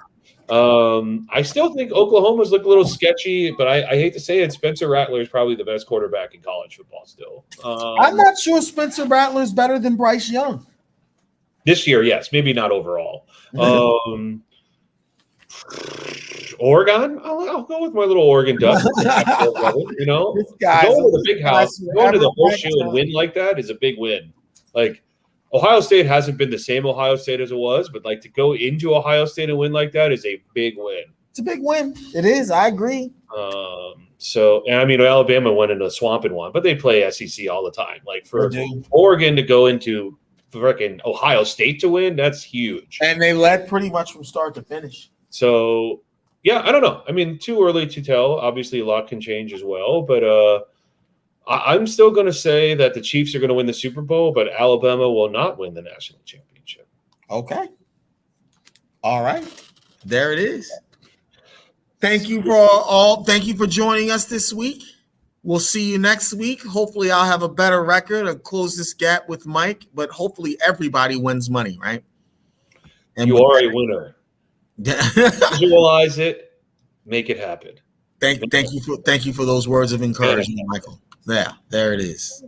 I still think Oklahoma's look a little sketchy, but I hate to say it, Spencer Rattler is probably the best quarterback in college football still. I'm not sure Spencer Rattler is better than Bryce Young. This year, yes. Maybe not overall. Oregon? I'll go with my little Oregon Ducks. This guy's going to the big house, going to the horseshoe and win like that is a big win. Ohio State hasn't been the same Ohio State as it was, but to go into Ohio State and win like that is a big win. It's a big win. It is. I agree. So, and I mean, Alabama went into a swamp and won, but they play SEC all the time. Like for They do. Oregon to go into freaking Ohio State to win, that's huge. And they led pretty much from start to finish. So, yeah, I don't know. I mean, too early to tell. Obviously, a lot can change as well, but I'm still going to say that the Chiefs are going to win the Super Bowl, but Alabama will not win the national championship. Okay. All right. There it is. Thank you for joining us this week. We'll see you next week. Hopefully I'll have a better record and close this gap with Mike, but hopefully everybody wins money, right? And You are a winner. Visualize it, make it happen. Thank you for those words of encouragement, Michael. Yeah, there it is.